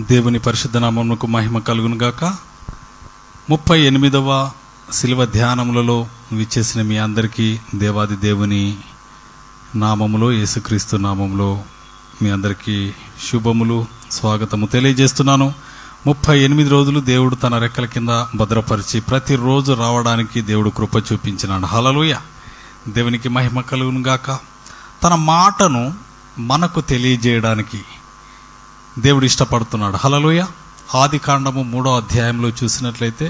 దేవుని పరిశుద్ధ నామమునకు మహిమ కలుగును గాక. 38వ శిలువ ధ్యానములలో విచ్చేసిన మీ అందరికీ దేవాది దేవుని నామములో, యేసుక్రీస్తు నామములో మీ అందరికీ శుభములు, స్వాగతము తెలియజేస్తున్నాను. 38 రోజులు దేవుడు తన రెక్కల కింద భద్రపరిచి ప్రతిరోజు రావడానికి దేవుడు కృప చూపించినాడు. హల్లెలూయా, దేవునికి మహిమ కలుగును గాక. తన మాటను మనకు తెలియజేయడానికి దేవుడు ఇష్టపడుతున్నాడు. హల్లెలూయా. ఆది కాండము 3వ అధ్యాయంలో చూసినట్లయితే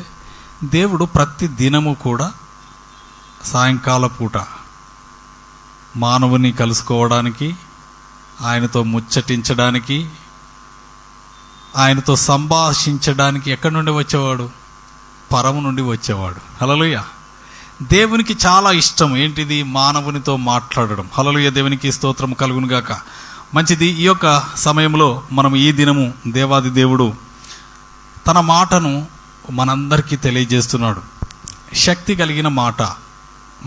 దేవుడు ప్రతి దినము కూడా సాయంకాల పూట మానవుని కలుసుకోవడానికి, ఆయనతో ముచ్చటించడానికి, ఆయనతో సంభాషించడానికి ఎక్కడి నుండి వచ్చేవాడు? పరము నుండి వచ్చేవాడు. హల్లెలూయా. దేవునికి చాలా ఇష్టం ఏంటిది? మానవునితో మాట్లాడడం. హల్లెలూయా, దేవునికి స్తోత్రం కలుగును గాక. మంచిది. ఈ యొక్క సమయంలో మనం ఈ దినము దేవాది దేవుడు తన మాటను మనందరికీ తెలియజేస్తున్నాడు. శక్తి కలిగిన మాట.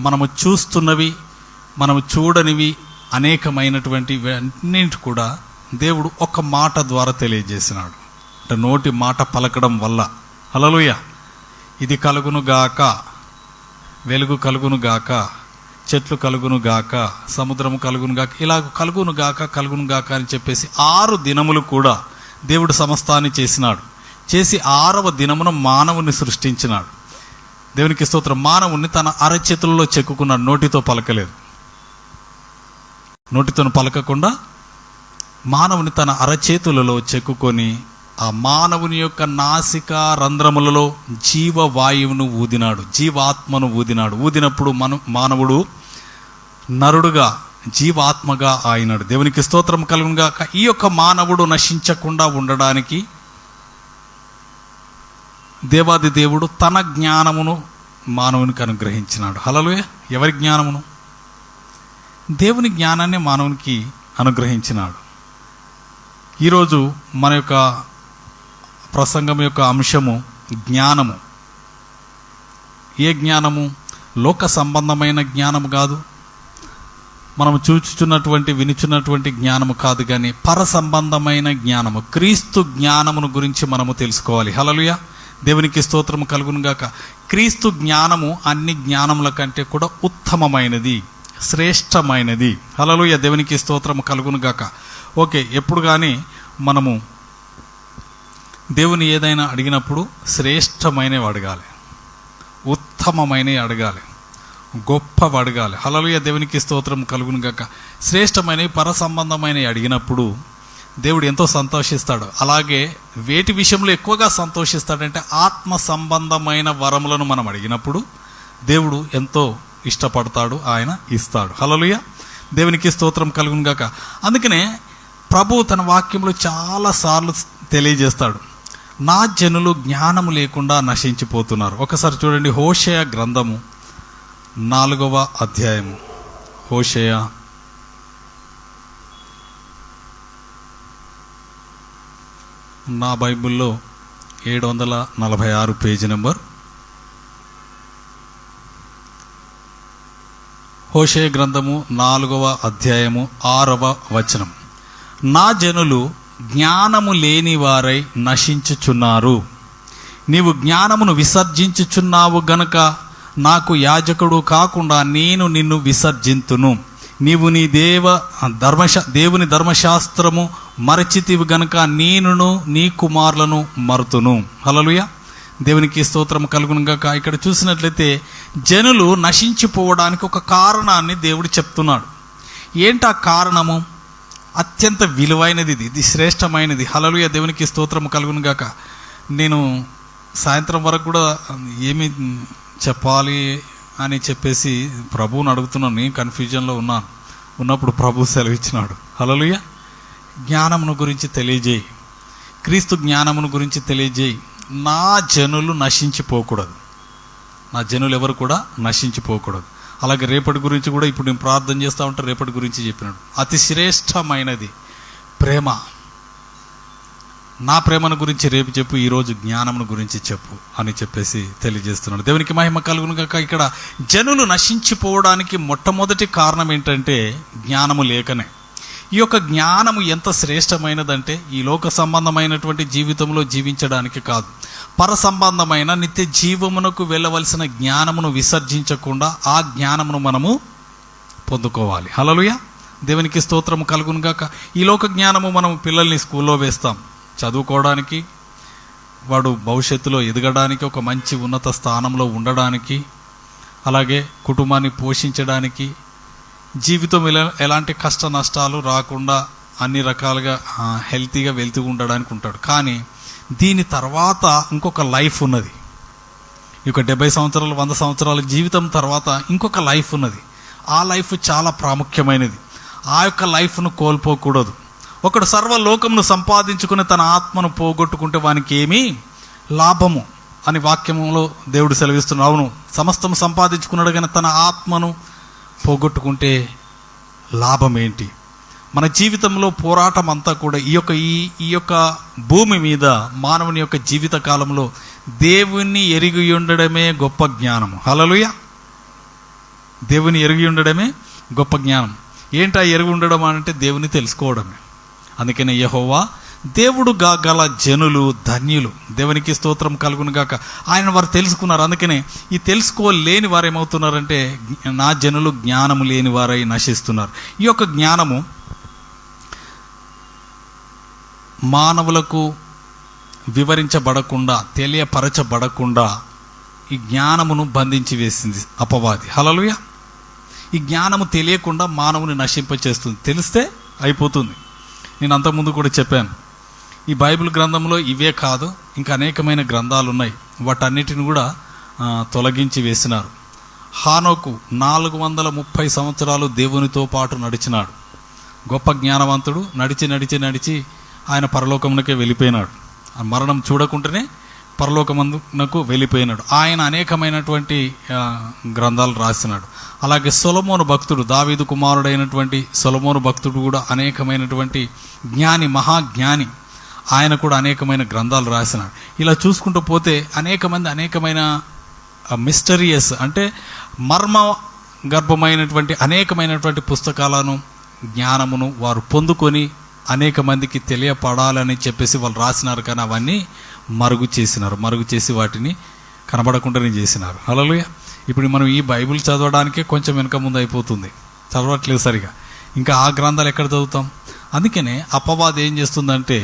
మనము చూస్తున్నవి, మనము చూడనివి అనేకమైనటువంటి అన్నింటి కూడా దేవుడు ఒక మాట ద్వారా తెలియజేసినాడు. అంటే నోటి మాట పలకడం వల్ల. హల్లెలూయా. ఇది కలుగును గాక, వెలుగు కలుగును గాక, చెట్లు కలుగును గాక, సముద్రము కలుగును గాక, ఇలా కలుగును గాక అని చెప్పేసి 6 దినములు కూడా దేవుడు సమస్తాన్ని చేసినాడు. చేసి 6వ దినమున మానవుని సృష్టించినాడు. దేవునికి స్తోత్రం. మానవుని తన అరచేతులలో చెక్కుకున్నాడు. నోటితో పలకలేదు. నోటితో పలకకుండా మానవుని తన అరచేతులలో చెక్కుకొని ఆ మానవుని యొక్క నాసిక రంధ్రములలో జీవవాయువును ఊదినాడు, జీవాత్మను ఊదినాడు. ఊదినప్పుడు మానవుడు నరుడుగా, జీవాత్మగా అయినాడు. దేవునికి స్తోత్రం కలుగునుగా. ఈ యొక్క మానవుడు నశించకుండా ఉండడానికి దేవాది దేవుడు తన జ్ఞానమును మానవునికి అనుగ్రహించినాడు. హల్లెలూయా. ఎవరి జ్ఞానమును? దేవుని జ్ఞానాన్ని మానవునికి అనుగ్రహించినాడు. ఈరోజు మన యొక్క ప్రసంగం యొక్క అంశము జ్ఞానము. ఏ జ్ఞానము? లోక సంబంధమైన జ్ఞానము కాదు, మనము చూచుచున్నటువంటి వినుచున్నటువంటి జ్ఞానము కాదు, కానీ పర సంబంధమైన జ్ఞానము, క్రీస్తు జ్ఞానమును గురించి మనము తెలుసుకోవాలి. హల్లెలూయా, దేవునికి స్తోత్రము కలుగును గాక. క్రీస్తు జ్ఞానము అన్ని జ్ఞానముల కంటే కూడా ఉత్తమమైనది, శ్రేష్టమైనది. హల్లెలూయా, దేవునికి స్తోత్రము కలుగును గాక. ఓకే, ఎప్పుడు కానీ మనము దేవుని ఏదైనా అడిగినప్పుడు శ్రేష్టమైనవి అడగాలి, ఉత్తమమైనవి అడగాలి, గొప్పవి అడగాలి. హల్లెలూయా, దేవునికి స్తోత్రం కలుగును గాక. శ్రేష్టమైనవి, పర సంబంధమైనవి అడిగినప్పుడు దేవుడు ఎంతో సంతోషిస్తాడు. అలాగే వేటి విషయంలో ఎక్కువగా సంతోషిస్తాడంటే ఆత్మ సంబంధమైన వరములను మనం అడిగినప్పుడు దేవుడు ఎంతో ఇష్టపడతాడు, ఆయన ఇస్తాడు. హల్లెలూయా, దేవునికి స్తోత్రం కలుగును గాక. అందుకనే ప్రభువు తన వాక్యంలో చాలాసార్లు తెలియజేస్తాడు, నా జనులు జ్ఞానము లేకుండా నశించిపోతున్నారు. ఒకసారి చూడండి, హోషేయ గ్రంథము 4వ అధ్యాయము. హోషేయ నా బైబిల్లో 746 పేజీ నెంబర్. హోషేయ గ్రంథము 4వ అధ్యాయము 6వ వచనం. నా జనులు జ్ఞానము లేని వారై నశించుచున్నారు. నీవు జ్ఞానమును విసర్జించుచున్నావు గనుక నాకు యాజకుడు కాకుండా నేను నిన్ను విసర్జింతును. నీవు నీ దేవుని ధర్మశాస్త్రము మరచితివి గనుక నేనును నీ కుమారులను మరుతును. హల్లెలూయా, దేవునికి స్తోత్రం కలుగును గాక. ఇక్కడ చూసినట్లయితే జనులు నశించిపోవడానికి ఒక కారణాన్ని దేవుడు చెప్తున్నాడు. ఏంటి ఆ కారణము? అత్యంత విలువైనది, ఇది శ్రేష్టమైనది. హల్లెలూయా, దేవునికి స్తోత్రం కలుగును గాక. నేను సాయంత్రం వరకు కూడా ఏమి చెప్పాలి అని చెప్పేసి ప్రభువుని అడుగుతున్నాను. నేను కన్ఫ్యూజన్లో ఉన్నప్పుడు ప్రభు సెలవిచ్చినాడు. హల్లెలూయా, జ్ఞానమును గురించి తెలియజేయి, క్రీస్తు జ్ఞానమును గురించి తెలియజేయి. నా జనులు నశించిపోకూడదు. నా జనులు ఎవరు కూడా నశించిపోకూడదు. అలాగే రేపటి గురించి కూడా ఇప్పుడు నేను ప్రార్థన చేస్తూ ఉంటే రేపటి గురించి చెప్పినాడు. అతి శ్రేష్టమైనది ప్రేమ. నా ప్రేమను గురించి రేపు చెప్పు, ఈరోజు జ్ఞానమును గురించి చెప్పు అని చెప్పేసి తెలియజేస్తున్నాడు. దేవునికి మహిమ కలుగును గాక. ఇక్కడ జనులు నశించిపోవడానికి మొట్టమొదటి కారణం ఏంటంటే జ్ఞానము లేకనే. ఈ యొక్క జ్ఞానము ఎంత శ్రేష్టమైనదంటే ఈ లోక సంబంధమైనటువంటి జీవితంలో జీవించడానికి కాదు, పర సంబంధమైన నిత్య జీవమునకు వెళ్ళవలసిన జ్ఞానమును విసర్జించకుండా ఆ జ్ఞానమును మనము పొందుకోవాలి. హల్లెలూయా, దేవునికి స్తోత్రము కలుగును గాక. ఈ లోక జ్ఞానము మనం పిల్లల్ని స్కూల్లో వేస్తాం చదువుకోవడానికి, వాడు భవిష్యత్తులో ఎదగడానికి, ఒక మంచి ఉన్నత స్థానంలో ఉండడానికి, అలాగే కుటుంబాన్ని పోషించడానికి, జీవితం ఎలాంటి కష్ట నష్టాలు రాకుండా అన్ని రకాలుగా హెల్తీగా వెళ్తూ ఉండడానికి ఉంటాడు. కానీ దీని తర్వాత ఇంకొక లైఫ్ ఉన్నది. ఈ యొక్క 70 సంవత్సరాలు 100 సంవత్సరాల జీవితం తర్వాత ఇంకొక లైఫ్ ఉన్నది. ఆ లైఫ్ చాలా ప్రాముఖ్యమైనది. ఆ యొక్క లైఫ్ను కోల్పోకూడదు. ఒకడు సర్వలోకమును సంపాదించుకుని తన ఆత్మను పోగొట్టుకుంటే వానికి ఏమీ లాభము అని వాక్యంలో దేవుడు సెలవిస్తున్నాడు. అవును, సమస్తము సంపాదించుకున్నాడు కానీ తన ఆత్మను పోగొట్టుకుంటే లాభం ఏంటి? మన జీవితంలో పోరాటం అంతా కూడా ఈ యొక్క భూమి మీద మానవుని యొక్క జీవిత కాలంలో దేవుణ్ణి ఎరిగి ఉండడమే గొప్ప జ్ఞానము. హల్లెలూయా, దేవుని ఎరిగి ఉండడమే గొప్ప జ్ఞానం. ఏంటా ఎరిగి ఉండడం అంటే దేవుని తెలుసుకోవడమే. అందుకనే యెహోవా దేవుడుగా గల జనులు ధన్యులు. దేవునికి స్తోత్రం కలుగును గాక. ఆయన వారు తెలుసుకున్నారు. అందుకనే ఈ తెలుసుకోలేని వారు ఏమవుతున్నారంటే నా జనులు జ్ఞానము లేని వారై నశిస్తున్నారు. ఈ యొక్క జ్ఞానము మానవులకు వివరించబడకుండా, తెలియపరచబడకుండా ఈ జ్ఞానమును బంధించి వేసింది అపవాది. హల్లెలూయా, ఈ జ్ఞానము తెలియకుండా మానవుని నశింపచేస్తుంది. తెలిస్తే అయిపోతుంది. నేను అంతకుముందు కూడా చెప్పాను, ఈ బైబిల్ గ్రంథంలో ఇవే కాదు ఇంకా అనేకమైన గ్రంథాలు ఉన్నాయి. వాటన్నిటిని కూడా తొలగించి వేసినారు. హానోకు 430 సంవత్సరాలు దేవునితో పాటు నడిచినాడు. గొప్ప జ్ఞానవంతుడు. నడిచి ఆయన పరలోకమునకే వెళ్ళిపోయినాడు. ఆ మరణం చూడకుండానే పరలోకమునకు వెళ్ళిపోయినాడు. ఆయన అనేకమైనటువంటి గ్రంథాలు రాసినాడు. అలాగే సొలొమోను భక్తుడు, దావీదు కుమారుడైనటువంటి సొలొమోను భక్తుడు కూడా అనేకమైనటువంటి జ్ఞాని, మహాజ్ఞాని. ఆయన కూడా అనేకమైన గ్రంథాలు రాసినాడు. ఇలా చూసుకుంటూ పోతే అనేకమైన మిస్టరియస్ అంటే మర్మ గర్భమైనటువంటి అనేకమైనటువంటి పుస్తకాలను, జ్ఞానమును వారు పొందుకొని అనేక మందికి తెలియపడాలని చెప్పేసి వాళ్ళు రాసినారు. కానీ అవన్నీ మరుగు చేసి వాటిని కనబడకుండానే చేసినారు. హల్లెలూయా. ఇప్పుడు మనం ఈ బైబిల్ చదవడానికే కొంచెం వెనక ముందు అయిపోతుంది, చదవట్లేదు సరిగా. ఇంకా ఆ గ్రంథాలు ఎక్కడ చదువుతాం? అందుకనే అపవాది ఏం చేస్తుందంటే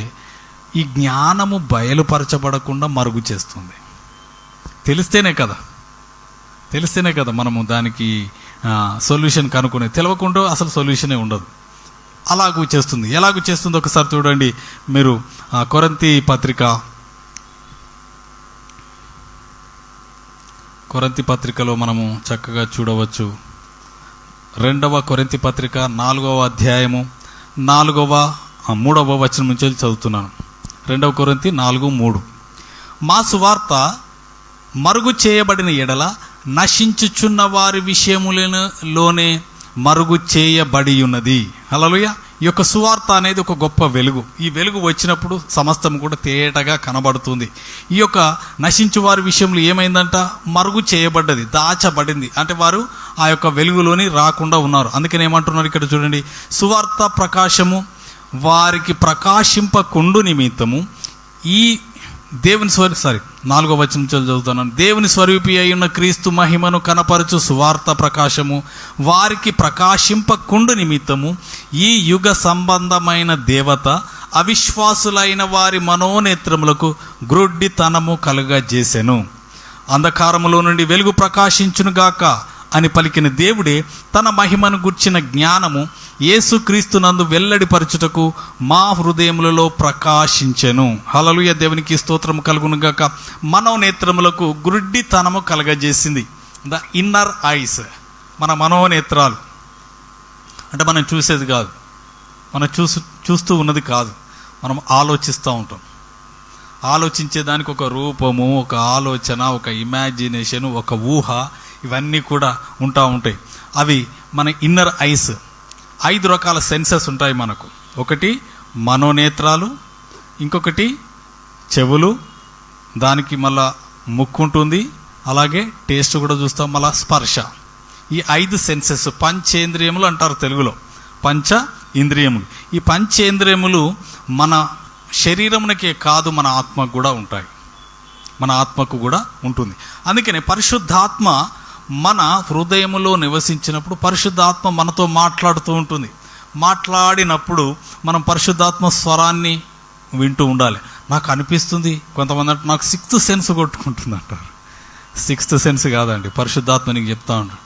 ఈ జ్ఞానము బయలుపరచబడకుండా మరుగు చేస్తుంది. తెలిస్తేనే కదా మనము దానికి సొల్యూషన్ కనుక్కునే. తెలియకుండా అసలు సొల్యూషనే ఉండదు. అలాగూ చేస్తుంది. ఎలాగూ చేస్తుందో ఒకసారి చూడండి మీరు. కొరింథీ పత్రికలో మనము చక్కగా చూడవచ్చు. 2వ కొరింథీ పత్రిక 4వ అధ్యాయము 3వ వచనం నుంచి చదువుతున్నాను. 2 కొరింథీ 4:3. మా సువార్త మరుగు చేయబడిన ఎడల నశించుచున్న వారి విషయములలోనే మరుగు చేయబడి ఉన్నది. హల్లెలూయా. ఈ యొక్క సువార్త అనేది ఒక గొప్ప వెలుగు. ఈ వెలుగు వచ్చినప్పుడు సమస్తం కూడా తేటగా కనబడుతుంది. ఈ యొక్క నశించు వారి విషయంలో ఏమైందంట? మరుగు చేయబడ్డది, దాచబడింది. అంటే వారు ఆ యొక్క వెలుగులోని రాకుండా ఉన్నారు. అందుకని ఏమంటున్నారు ఇక్కడ చూడండి, సువార్త ప్రకాశము వారికి ప్రకాశింపకుండు నిమిత్తము ఈ దేవుని 4వ వచనం చదువుతున్నాను. దేవుని స్వరూపి అయి ఉన్న క్రీస్తు మహిమను కనపరచు సువార్త ప్రకాశము వారికి ప్రకాశింపకుండు నిమిత్తము ఈ యుగ సంబంధమైన దేవత అవిశ్వాసులైన వారి మనోనేత్రములకు గ్రుడ్డితనము కలుగజేసెను. అంధకారములో నుండి వెలుగు ప్రకాశించునుగాక అని పలికిన దేవుడే తన మహిమను గుర్చిన జ్ఞానము యేసుక్రీస్తునందు వెల్లడిపరచుటకు మా హృదయములలో ప్రకాశించెను. హల్లెలూయా, దేవునికి స్తోత్రము కలుగునుగాక. మనోనేత్రములకు గుడ్డితనము కలగజేసింది. ద ఇన్నర్ ఐస్, మన మనోనేత్రాలు అంటే మనం చూసేది కాదు, మనం చూస్తూ ఉన్నది కాదు, మనం ఆలోచిస్తూ ఉంటాం. ఆలోచించేదానికి ఒక రూపము, ఒక ఆలోచన, ఒక ఇమాజినేషన్, ఒక ఊహ, ఇవన్నీ కూడా ఉంటాయి. అవి మన ఇన్నర్ ఐస్. 5 రకాల సెన్సెస్ ఉంటాయి మనకు. ఒకటి మనోనేత్రాలు, ఇంకొకటి చెవులు, దానికి మళ్ళా ముక్కు ఉంటుంది, అలాగే టేస్ట్ కూడా చూస్తాం, మళ్ళా స్పర్శ. ఈ 5 సెన్సెస్ పంచేంద్రియములు అంటారు తెలుగులో. పంచ ఇంద్రియములు. ఈ పంచేంద్రియములు మన శరీరమునకే కాదు, మన ఆత్మకు కూడా ఉంటాయి. మన ఆత్మకు కూడా ఉంటుంది. అందుకనే పరిశుద్ధాత్మ మన హృదయములో నివసించినప్పుడు పరిశుద్ధాత్మ మనతో మాట్లాడుతూ ఉంటుంది. మాట్లాడినప్పుడు మనం పరిశుద్ధాత్మ స్వరాన్ని వింటూ ఉండాలి. నాకు అనిపిస్తుంది, కొంతమంది అంటే నాకు 6th సెన్స్ కొట్టుకుంటుంది అంటారు. 6th సెన్స్ కాదండి, పరిశుద్ధాత్మ నీకు చెప్తా ఉంటాడు.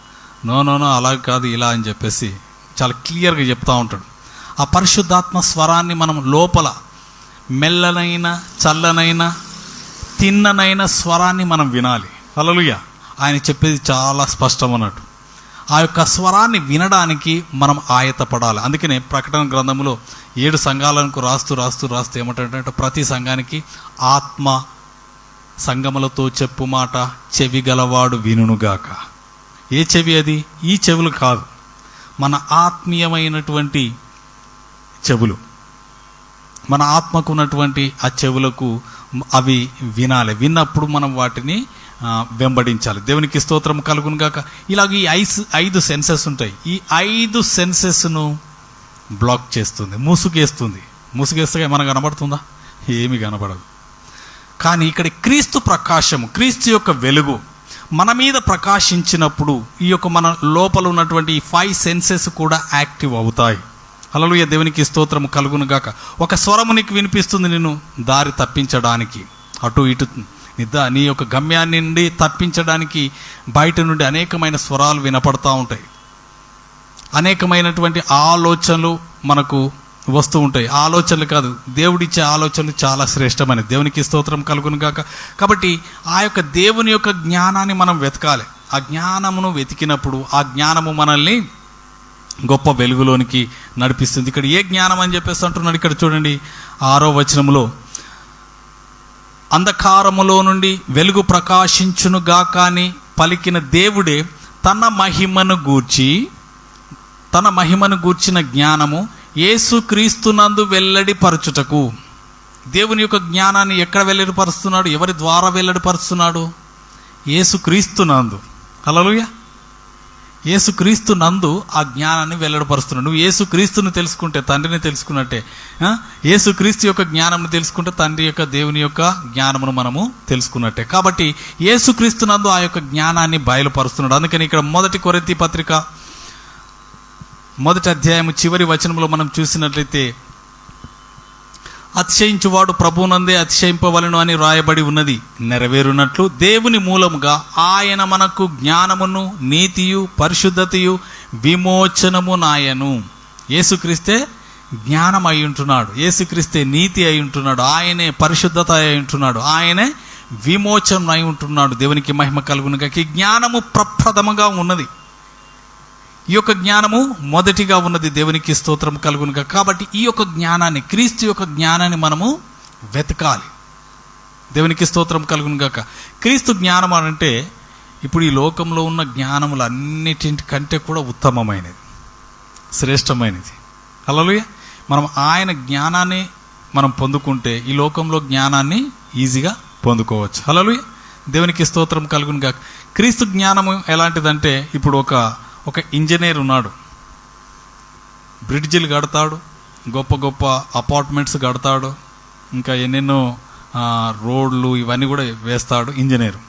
నో అలా కాదు, ఇలా అని చెప్పేసి చాలా క్లియర్గా చెప్తూ ఉంటాడు. ఆ పరిశుద్ధాత్మ స్వరాన్ని మనం లోపల మెల్లనైన చల్లనైన తిన్ననైన స్వరాన్ని మనం వినాలి. హల్లెలూయా. ఆయన చెప్పేది చాలా స్పష్టం అన్నట్టు. ఆ యొక్క స్వరాన్ని వినడానికి మనం ఆయత్తపడాలి. అందుకనే ప్రకటన గ్రంథంలో 7 సంఘాలకు రాస్తూ ఏమంటాడంటే, ప్రతి సంఘానికి ఆత్మ సంగములతో చెప్పు మాట చెవి గలవాడు వినుగాక. ఏ చెవి అది? ఈ చెవులు కాదు, మన ఆత్మీయమైనటువంటి చెవులు, మన ఆత్మకు ఉన్నటువంటి ఆ చెవులకు అవి వినాలి. విన్నప్పుడు మనం వాటిని వెంబడించాలి. దేవునికి స్తోత్రం కలుగును గాక. ఇలాగ ఈ 5 సెన్సెస్ ఉంటాయి. ఈ 5 సెన్సెస్ను బ్లాక్ చేస్తుంది, మూసుగేస్తే మనకు కనబడుతుందా? ఏమి కనబడదు. కానీ ఇక్కడ క్రీస్తు ప్రకాశము, క్రీస్తు యొక్క వెలుగు మన మీద ప్రకాశించినప్పుడు ఈ యొక్క మన లోపల ఉన్నటువంటి ఈ 5 సెన్సెస్ కూడా యాక్టివ్ అవుతాయి. హల్లెలూయా. దేవునికి స్తోత్రము కలుగును గాక. ఒక స్వరము నీకు వినిపిస్తుంది, నిన్ను దారి తప్పించడానికి, అటు ఇటు నీ యొక్క గమ్యాన్ని నుండి తప్పించడానికి బయట నుండి అనేకమైన స్వరాలు వినపడతా ఉంటాయి. అనేకమైనటువంటి ఆలోచనలు మనకు వస్తూ ఉంటాయి. ఆలోచనలు కాదు, దేవుడిచ్చే ఆలోచనలు చాలా శ్రేష్టమైనది. దేవునికి స్తోత్రం కలుగును గాక. కాబట్టి ఆ యొక్క దేవుని యొక్క జ్ఞానాన్ని మనం వెతకాలి. ఆ జ్ఞానమును వెతికినప్పుడు ఆ జ్ఞానము మనల్ని గొప్ప వెలుగులోనికి నడిపిస్తుంది. ఇక్కడ ఏ జ్ఞానం అని చెప్పేసి అంటున్నాడు. ఇక్కడ చూడండి 6వ వచనంలో, అంధకారములో నుండి వెలుగు ప్రకాశించునుగాక అని పలికిన దేవుడే తన మహిమను గూర్చిన జ్ఞానము యేసుక్రీస్తునందు వెల్లడిపరచుటకు. దేవుని యొక్క జ్ఞానాన్ని ఎక్కడ వెల్లడిపరుస్తున్నాడు? ఎవరి ద్వారా వెల్లడిపరుస్తున్నాడు? యేసుక్రీస్తునందు. హల్లెలూయా. యేసుక్రీస్తునందు ఆ జ్ఞానాన్ని వెల్లడిపరుస్తున్నాడు. నువ్వు యేసుక్రీస్తుని తెలుసుకుంటే తండ్రిని తెలుసుకున్నట్టే. యేసుక్రీస్తు యొక్క జ్ఞానం తెలుసుకుంటే తండ్రి యొక్క దేవుని యొక్క జ్ఞానమును మనము తెలుసుకున్నట్టే. కాబట్టి యేసుక్రీస్తునందు ఆ యొక్క జ్ఞానాన్ని బయలుపరుస్తున్నాడు. అందుకని ఇక్కడ 1 కొరింథీ పత్రిక 1వ అధ్యాయం చివరి వచనంలో మనం చూసినట్లయితే, అతిశయించువాడు ప్రభువునందే అతిశయింపవలెను అని రాయబడి ఉన్నది నెరవేరునట్లు దేవుని మూలముగా ఆయన మనకు జ్ఞానమును నీతియు పరిశుద్ధతయు విమోచనము నాయను. యేసుక్రీస్తే జ్ఞానం అయి ఉంటున్నాడు, యేసుక్రీస్తే నీతి అయి ఉంటున్నాడు, ఆయనే పరిశుద్ధత అయి ఉంటున్నాడు, ఆయనే విమోచనం అయి ఉంటున్నాడు. దేవునికి మహిమ కలుగునుగా. ఈ జ్ఞానము ప్రప్రథమంగా ఉన్నది. ఈ యొక్క జ్ఞానము మొదటిగా ఉన్నది. దేవునికి స్తోత్రం కలుగునుగా. కాబట్టి ఈ యొక్క జ్ఞానాన్ని, క్రీస్తు యొక్క జ్ఞానాన్ని మనము వెతకాలి. దేవునికి స్తోత్రం కలుగునుగాక. క్రీస్తు జ్ఞానం అంటే ఇప్పుడు ఈ లోకంలో ఉన్న జ్ఞానములు అన్నిటికంటే కూడా ఉత్తమమైనది, శ్రేష్టమైనది. హల్లెలూయా. మనం ఆయన జ్ఞానాన్ని మనం పొందుకుంటే ఈ లోకంలో జ్ఞానాన్ని ఈజీగా పొందుకోవచ్చు. హల్లెలూయా. దేవునికి స్తోత్రం కలుగునుగాక. క్రీస్తు జ్ఞానము ఎలాంటిదంటే, ఇప్పుడు ఒక ఇంజనీర్ ఉన్నాడు, బ్రిడ్జిలు కడతాడు, గొప్ప గొప్ప అపార్ట్మెంట్స్ కడతాడు, ఇంకా ఎన్నెన్నో రోడ్లు ఇవన్నీ కూడా వేస్తాడు ఇంజనీర్.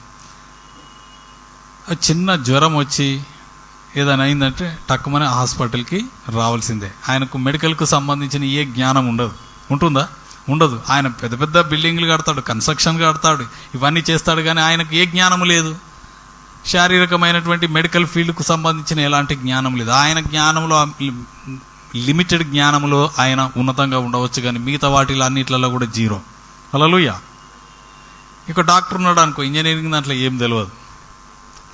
చిన్న జ్వరం వచ్చి ఏదైనా అయిందంటే టక్కుమని హాస్పిటల్కి రావాల్సిందే. ఆయనకు మెడికల్కు సంబంధించిన ఏ జ్ఞానం ఉంటుందా? ఉండదు. ఆయన పెద్ద పెద్ద బిల్డింగ్లు కడతాడు, కన్స్ట్రక్షన్ కడతాడు, ఇవన్నీ చేస్తాడు, కానీ ఆయనకు ఏ జ్ఞానము లేదు. శారీరకమైనటువంటి మెడికల్ ఫీల్డ్కు సంబంధించిన ఎలాంటి జ్ఞానం లేదు. ఆయన జ్ఞానంలో లిమిటెడ్ జ్ఞానంలో ఆయన ఉన్నతంగా ఉండవచ్చు, కానీ మిగతా వాటిలో అన్నిట్లలో కూడా జీరో. హల్లెలూయా. ఇక డాక్టర్ ఉన్నాడు అనుకో, ఇంజనీరింగ్ దాంట్లో ఏం తెలియదు,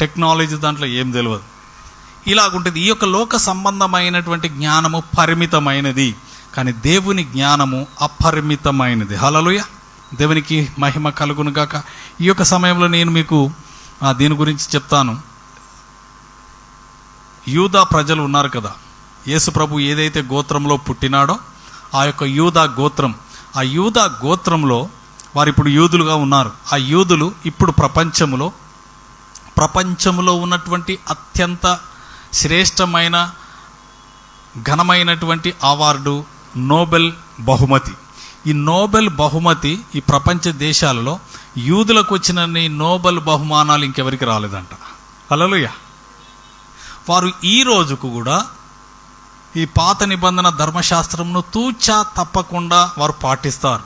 టెక్నాలజీ దాంట్లో ఏం తెలియదు. ఇలాగుంటుంది. ఈ యొక్క లోక సంబంధమైనటువంటి జ్ఞానము పరిమితమైనది, కానీ దేవుని జ్ఞానము అపరిమితమైనది. హల్లెలూయా. దేవునికి మహిమ కలుగును గాక. ఈ యొక్క సమయంలో నేను మీకు దీని గురించి చెప్తాను. యూదా ప్రజలు ఉన్నారు కదా, యేసు ప్రభు ఏదైతే గోత్రంలో పుట్టినాడో ఆ యొక్క యూదా గోత్రం, ఆ యూదా గోత్రంలో వారు ఇప్పుడు యూదులుగా ఉన్నారు. ఆ యూదులు ఇప్పుడు ప్రపంచంలో ఉన్నటువంటి అత్యంత శ్రేష్టమైన ఘనమైనటువంటి అవార్డు నోబెల్ బహుమతి. ఈ నోబెల్ బహుమతి ఈ ప్రపంచ దేశాలలో యూదులకు వచ్చినన్ని నోబెల్ బహుమానాలు ఇంకెవరికి రాలేదంట. హల్లెలూయా. వారు ఈ రోజుకు కూడా ఈ పాత నిబంధన ధర్మశాస్త్రంను తూచా తప్పకుండా వారు పాటిస్తారు.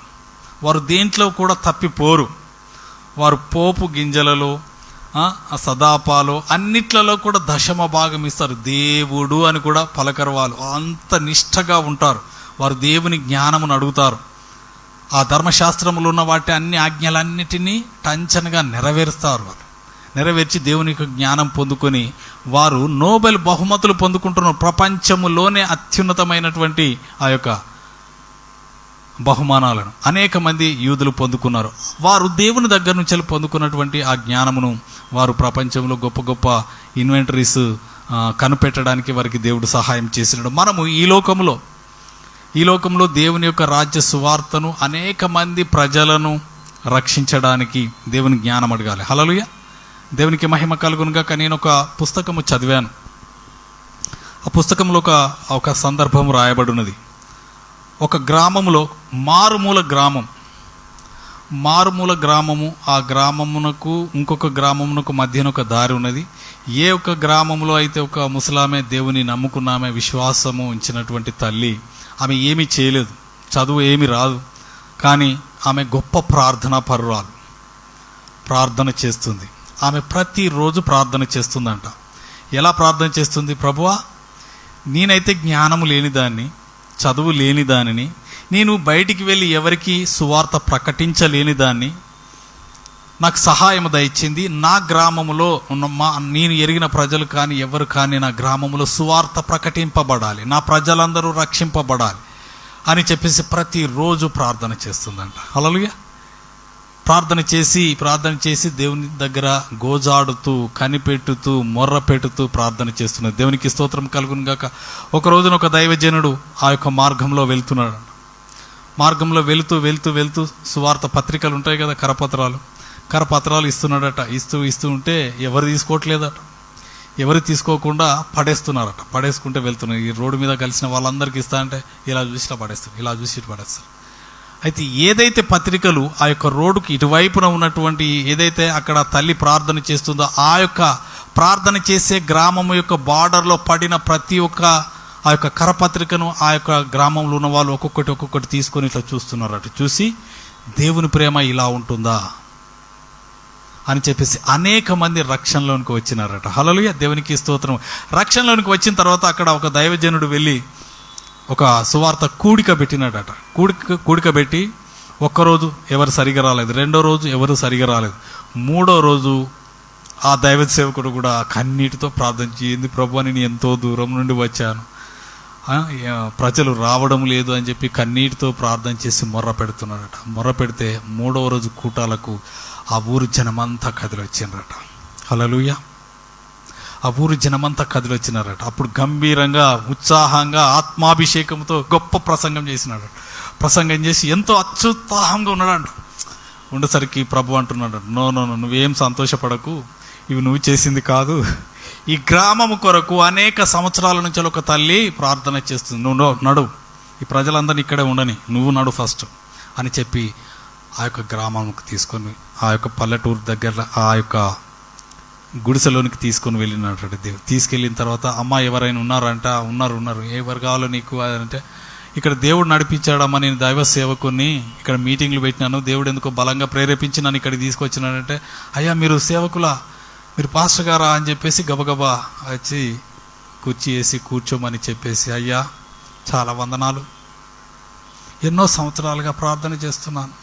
వారు దేంట్లో కూడా తప్పిపోరు. వారు పోపు గింజలలో సదాపాలు అన్నిట్లలో కూడా దశమ భాగం ఇస్తారు. దేవుడు అని కూడా పలకరు. వాళ్ళు అంత నిష్ఠగా ఉంటారు. వారు దేవుని జ్ఞానమును అడుగుతారు. ఆ ధర్మశాస్త్రంలో ఉన్న వాటి అన్ని ఆజ్ఞలన్నిటినీ టంచనగా నెరవేరుస్తారు. వారు నెరవేర్చి దేవుని యొక్క జ్ఞానం పొందుకొని వారు నోబెల్ బహుమతులు పొందుకుంటున్నారు. ప్రపంచములోనే అత్యున్నతమైనటువంటి ఆ యొక్క బహుమానాలను అనేక మంది యూదులు పొందుకున్నారు. వారు దేవుని దగ్గర నుంచి పొందుకున్నటువంటి ఆ జ్ఞానమును వారు ప్రపంచంలో గొప్ప గొప్ప ఇన్వెంటరీస్ కనిపెట్టడానికి వారికి దేవుడు సహాయం చేసినాడు. మనము ఈ లోకంలో దేవుని యొక్క రాజ్య సువార్తను అనేక మంది ప్రజలను రక్షించడానికి దేవుని జ్ఞానం అడగాలి. హల్లెలూయా. దేవునికి మహిమ కలుగునుగాక. నేను ఒక పుస్తకము చదివాను. ఆ పుస్తకంలో ఒక సందర్భం రాయబడి ఉన్నది. ఒక గ్రామంలో మారుమూల గ్రామము, ఆ గ్రామమునకు ఇంకొక గ్రామమునకు మధ్యన ఒక దారి ఉన్నది. ఏ ఒక్క గ్రామంలో అయితే ఒక ముసలామె దేవుని నమ్ముకున్నామే, విశ్వాసము ఉంచినటువంటి తల్లి, ఆమె ఏమీ చేయలేదు, చదువు ఏమీ రాదు, కానీ ఆమె గొప్ప ప్రార్థనా పరురాలు. ప్రార్థన చేస్తుంది. ఆమె ప్రతిరోజు ప్రార్థన చేస్తుందంట. ఎలా ప్రార్థన చేస్తుంది? ప్రభువా, నేనైతే జ్ఞానము లేనిదాన్ని, చదువు లేని దానిని, నేను బయటికి వెళ్ళి ఎవరికి సువార్త ప్రకటించలేని దాన్ని, నాకు సహాయం దయచింది. నా గ్రామంలో ఉన్న నేను ఎరిగిన ప్రజలు కానీ ఎవరు కానీ నా గ్రామంలో సువార్త ప్రకటింపబడాలి, నా ప్రజలందరూ రక్షింపబడాలి అని చెప్పేసి ప్రతిరోజు ప్రార్థన చేస్తుందంట. హల్లెలూయా. ప్రార్థన చేసి దేవుని దగ్గర గోజాడుతూ, కనిపెట్టుతూ, మొర్ర పెట్టుతూ ప్రార్థన చేస్తున్నది. దేవునికి స్తోత్రం కలుగును గాక. ఒక రోజున ఒక దైవజనుడు ఆ యొక్క మార్గంలో వెళ్తున్నాడు. మార్గంలో వెళ్తూ సువార్త పత్రికలు ఉంటాయి కదా, కరపత్రాలు ఇస్తున్నాడట. ఇస్తూ ఉంటే ఎవరు తీసుకోవట్లేదట. ఎవరు తీసుకోకుండా పడేస్తున్నారట. పడేసుకుంటే వెళ్తున్నారు. ఈ రోడ్డు మీద కలిసిన వాళ్ళందరికీ ఇస్తా అంటే ఇలా చూసి పడేస్తారు. అయితే ఏదైతే పత్రికలు ఆ యొక్క రోడ్డుకి ఇటువైపున ఉన్నటువంటి ఏదైతే అక్కడ తల్లి ప్రార్థన చేస్తుందో ఆ యొక్క ప్రార్థన చేసే గ్రామం యొక్క బార్డర్లో పడిన ప్రతి ఒక్క ఆ యొక్క కరపత్రికను ఆ యొక్క గ్రామంలో ఉన్న వాళ్ళు ఒక్కొక్కటి తీసుకొని ఇట్లా చూస్తున్నారట. చూసి దేవుని ప్రేమ ఇలా ఉంటుందా అని చెప్పేసి అనేక మంది రక్షణలోనికి వచ్చినారట. హల్లెలూయా. దేవునికి స్తోత్రం. రక్షణలోనికి వచ్చిన తర్వాత అక్కడ ఒక దైవజనుడు వెళ్ళి ఒక సువార్త కూడిక పెట్టినాడట. కూడిక పెట్టి ఒక్కరోజు ఎవరు సరిగా రాలేదు, రెండో రోజు ఎవరు సరిగా రాలేదు, మూడో రోజు ఆ దైవ సేవకుడు కూడా కన్నీటితో ప్రార్థన చేయింది. ప్రభు, నేను ఎంతో దూరం నుండి వచ్చాను, ప్రజలు రావడం లేదు అని చెప్పి కన్నీటితో ప్రార్థన చేసి మొర్ర పెడుతున్నాడట. మొర్ర పెడితే మూడవ రోజు కూటాలకు ఆ ఊరు జనమంతా కదిలొచ్చినారట. హల్లెలూయా. ఆ ఊరు జనమంతా కదిలొచ్చినారట. అప్పుడు గంభీరంగా, ఉత్సాహంగా, ఆత్మాభిషేకంతో గొప్ప ప్రసంగం చేసినాడు. ప్రసంగం చేసి ఎంతో అత్యుత్సాహంగా ఉన్నాడంట. ఉండేసరికి ప్రభు అంటున్నాడు, నో, నువ్వేం సంతోషపడకు, ఇవి నువ్వు చేసింది కాదు. ఈ గ్రామము కొరకు అనేక సంవత్సరాల నుంచి ఒక తల్లి ప్రార్థన చేస్తుంది. నువ్వు నడు, ఈ ప్రజలందరినీ ఇక్కడే ఉండని, నువ్వు నడు ఫస్ట్ అని చెప్పి ఆ యొక్క గ్రామంకి తీసుకొని ఆ యొక్క పల్లెటూరు దగ్గర ఆ యొక్క గుడిసెలోనికి తీసుకొని వెళ్ళినాడు దేవుడు. తీసుకెళ్ళిన తర్వాత, అమ్మ ఎవరైనా ఉన్నారంట? ఉన్నారు. ఎవరు కావాలో నీకు అంటే, ఇక్కడ దేవుడు నడిపించాడమ్మా, నేను దైవ సేవకుని, ఇక్కడ మీటింగ్లు పెట్టినాను, దేవుడు ఎందుకో బలంగా ప్రేరేపించి నన్ను ఇక్కడికి తీసుకొచ్చినాడంటే, అయ్యా మీరు సేవకులా, మీరు పాస్టర్ గారా అని చెప్పేసి గబగబా వచ్చి కుర్చీ వేసి కూర్చోమని చెప్పేసి, అయ్యా చాలా వందనాలు, ఎన్నో సంవత్సరాలుగా ప్రార్థన చేస్తున్నాను,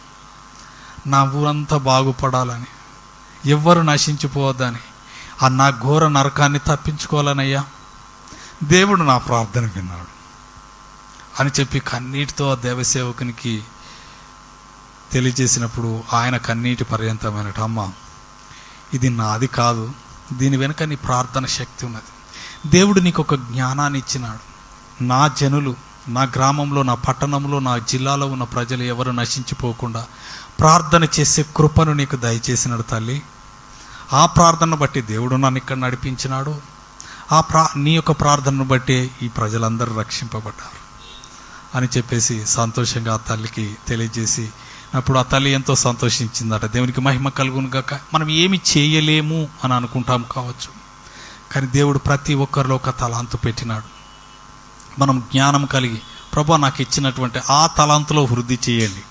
నా ఊరంతా బాగుపడాలని, ఎవ్వరు నశించిపోవద్దని, ఆ నా ఘోర నరకాన్ని తప్పించుకోవాలనయ్యా, దేవుడు నా ప్రార్థన విన్నాడు అని చెప్పి కన్నీటితో ఆ దేవసేవకునికి తెలియజేసినప్పుడు ఆయన కన్నీటి పర్యంతమైనట, అమ్మ ఇది నాది కాదు, దీని వెనుక నీ ప్రార్థన శక్తి ఉన్నది. దేవుడు నీకు ఒక జ్ఞానాన్ని ఇచ్చినాడు. నా జనులు, నా గ్రామంలో, నా పట్టణంలో, నా జిల్లాలో ఉన్న ప్రజలు ఎవరు నశించిపోకుండా ప్రార్థన చేసే కృపను నీకు దయచేసినాడు తల్లి. ఆ ప్రార్థన బట్టి దేవుడు నన్ను ఇక్కడ నడిపించినాడు. నీ యొక్క ప్రార్థనను బట్టే ఈ ప్రజలందరూ రక్షింపబడ్డారు అని చెప్పేసి సంతోషంగా ఆ తల్లికి తెలియజేసి అప్పుడు ఆ తల్లి ఎంతో సంతోషించిందట. దేవునికి మహిమ కలుగును గాక. మనం ఏమి చేయలేము అని అనుకుంటాం కావచ్చు, కానీ దేవుడు ప్రతి ఒక్కరిలో ఒక తలాంతు పెట్టినాడు. మనం జ్ఞానం కలిగి ప్రభువా నాకు ఇచ్చినటువంటి ఆ తలాంతులో వృద్ధి చేయండి,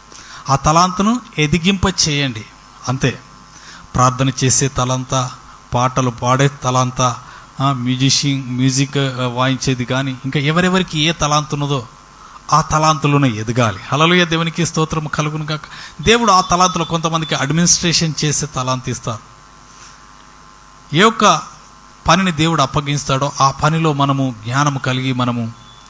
ఆ తలాంతును ఎదిగింప చేయండి. అంతే. ప్రార్థన చేసే తలంత, పాటలు పాడే తలంత, మ్యూజిక్ వాయించేది కానీ ఇంకా ఎవరెవరికి ఏ తలాంతు ఉన్నదో ఆ తలాంతులోనే ఎదగాలి. హల్లెలూయా, దేవునికి స్తోత్రం కలుగును గాక. దేవుడు ఆ తలాంతులో కొంతమందికి అడ్మినిస్ట్రేషన్ చేసే తలాంతు ఇస్తారు. ఏ ఒక్క పనిని దేవుడు అప్పగిస్తాడో ఆ పనిలో మనము జ్ఞానము కలిగి మనము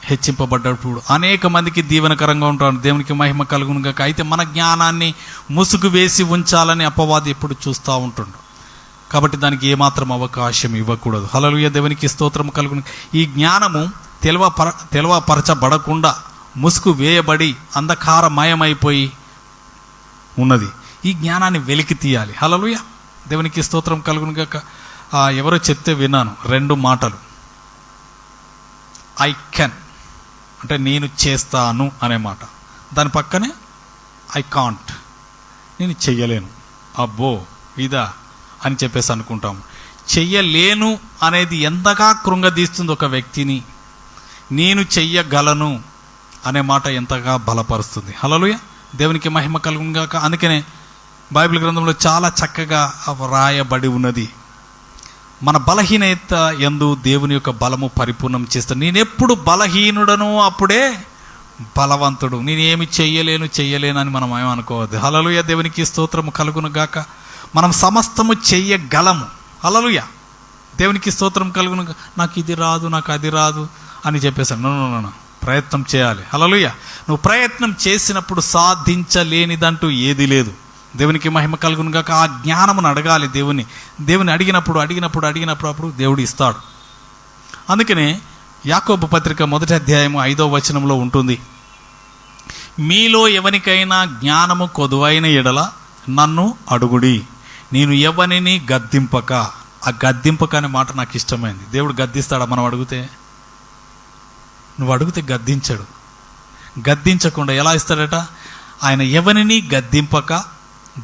హెచ్చింపబడ్డప్పుడు అనేక మందికి దీవెనకరంగా ఉంటాడు. దేవునికి మహిమ కలుగును గాక. అయితే మన జ్ఞానాన్ని ముసుగు వేసి ఉంచాలని అపవాది ఎప్పుడు చూస్తూ ఉంటుండు. కాబట్టి ఏమాత్రం అవకాశం ఇవ్వకూడదు. హల్లెలూయా, దేవునికి స్తోత్రం కలుగును. ఈ జ్ఞానము తెలవపరచబడకుండా ముసుగు వేయబడి అంధకారమయమైపోయి ఉన్నది. ఈ జ్ఞానాన్ని వెలికి తీయాలి. హల్లెలూయా, దేవునికి స్తోత్రం కలుగును గాక. ఎవరో చెప్తే విన్నాను 2 మాటలు. ఐ కెన్ అంటే నేను చేస్తాను అనే మాట, దాని పక్కనే ఐ కాంట్ నేను చెయ్యలేను. అబ్బో ఇదా అని చెప్పేసి అనుకుంటాము. చెయ్యలేను అనేది ఎంతగా కృంగదీస్తుంది ఒక వ్యక్తిని. నేను చెయ్యగలను అనే మాట ఎంతగా బలపరుస్తుంది. హల్లెలూయా, దేవునికి మహిమ కలుగును గాక. అందుకనే బైబిల్ గ్రంథంలో చాలా చక్కగా రాయబడి ఉన్నది, మన బలహీనత యందు దేవుని యొక్క బలము పరిపూర్ణం చేస్తాడు. నేనెప్పుడు బలహీనుడను అప్పుడే బలవంతుడు. నేనేమి చెయ్యలేను అని మనం ఏమనుకోవద్దు. హల్లెలూయా, దేవునికి స్తోత్రము కలుగును గాక. మనం సమస్తము చెయ్యగలము. హల్లెలూయా, దేవునికి స్తోత్రం కలుగును. నాకు ఇది రాదు, నాకు అది రాదు అని చెప్పేసాను. నన్ను ప్రయత్నం చేయాలి. హల్లెలూయా, నువ్వు ప్రయత్నం చేసినప్పుడు సాధించలేనిదంటూ ఏది లేదు. దేవునికి మహిమ కలుగును గాక. ఆ జ్ఞానమును అడగాలి. దేవుని అడిగినప్పుడు దేవుడు ఇస్తాడు. అందుకనే యాకోబు పత్రిక 1వ అధ్యాయము 5వ వచనంలో ఉంటుంది, మీలో ఎవరికైనా జ్ఞానము కొదువైన ఎడల నన్ను అడుగుడి, నేను ఎవరిని గద్దింపక. ఆ గద్దింపక అనే మాట నాకు ఇష్టమైంది. దేవుడు గద్దిస్తాడా మనం అడిగితే? నువ్వు అడిగితే గద్దించడు. గద్దించకుండా ఎలా ఇస్తాడట? ఆయన ఎవరిని గద్దింపక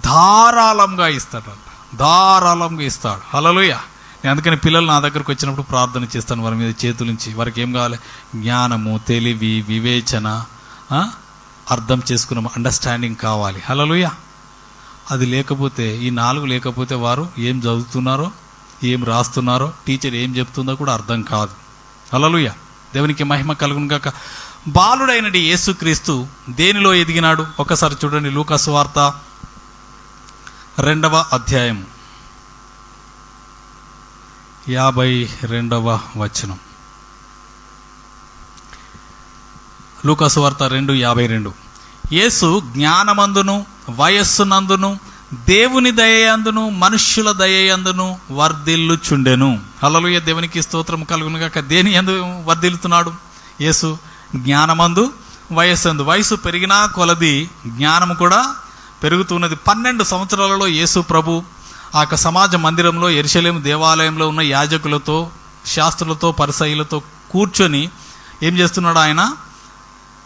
ధారాళంగా ఇస్తాడంట. ధారాళంగా ఇస్తాడు. హల్లెలూయా. నేను అందుకని పిల్లలు నా దగ్గరకు వచ్చినప్పుడు ప్రార్థన చేస్తాను వారి మీద చేతులుంచి. వారికి ఏం కావాలి? జ్ఞానము, తెలివి, వివేచన, అర్థం చేసుకున్న అండర్స్టాండింగ్ కావాలి. హల్లెలూయా. అది లేకపోతే, ఈ 4 లేకపోతే వారు ఏం చదువుతున్నారో, ఏం రాస్తున్నారో, టీచర్ ఏం చెప్తుందో కూడా అర్థం కాదు. హల్లెలూయా, దేవునికి మహిమ కలుగును గాక. బాలుడైనది యేసుక్రీస్తు దేనిలో ఎదిగినాడు? ఒకసారి చూడండి, లూకా సువార్త 2వ అధ్యాయం 52వ వచనం. లూకా సువార్త 2:52. యేసు జ్ఞానమందును వయస్సునందును దేవుని దయయందును మనుష్యుల దయయందును వర్ధిల్లుచుండెను. హల్లెలూయా, దేవునికి స్తోత్రం కలుగును గాక. దేని యందు వర్ధిల్లుతున్నాడు యేసు? జ్ఞానమందు, వయస్సు. వయసు పెరిగినా కొలది జ్ఞానము కూడా పెరుగుతున్నది. 12 సంవత్సరాలలో యేసు ప్రభు ఆ యొక్క సమాజ మందిరంలో యెరూషలేము దేవాలయంలో ఉన్న యాజకులతో, శాస్త్రులతో, పరిసయ్యులతో కూర్చొని ఏం చేస్తున్నాడు? ఆయన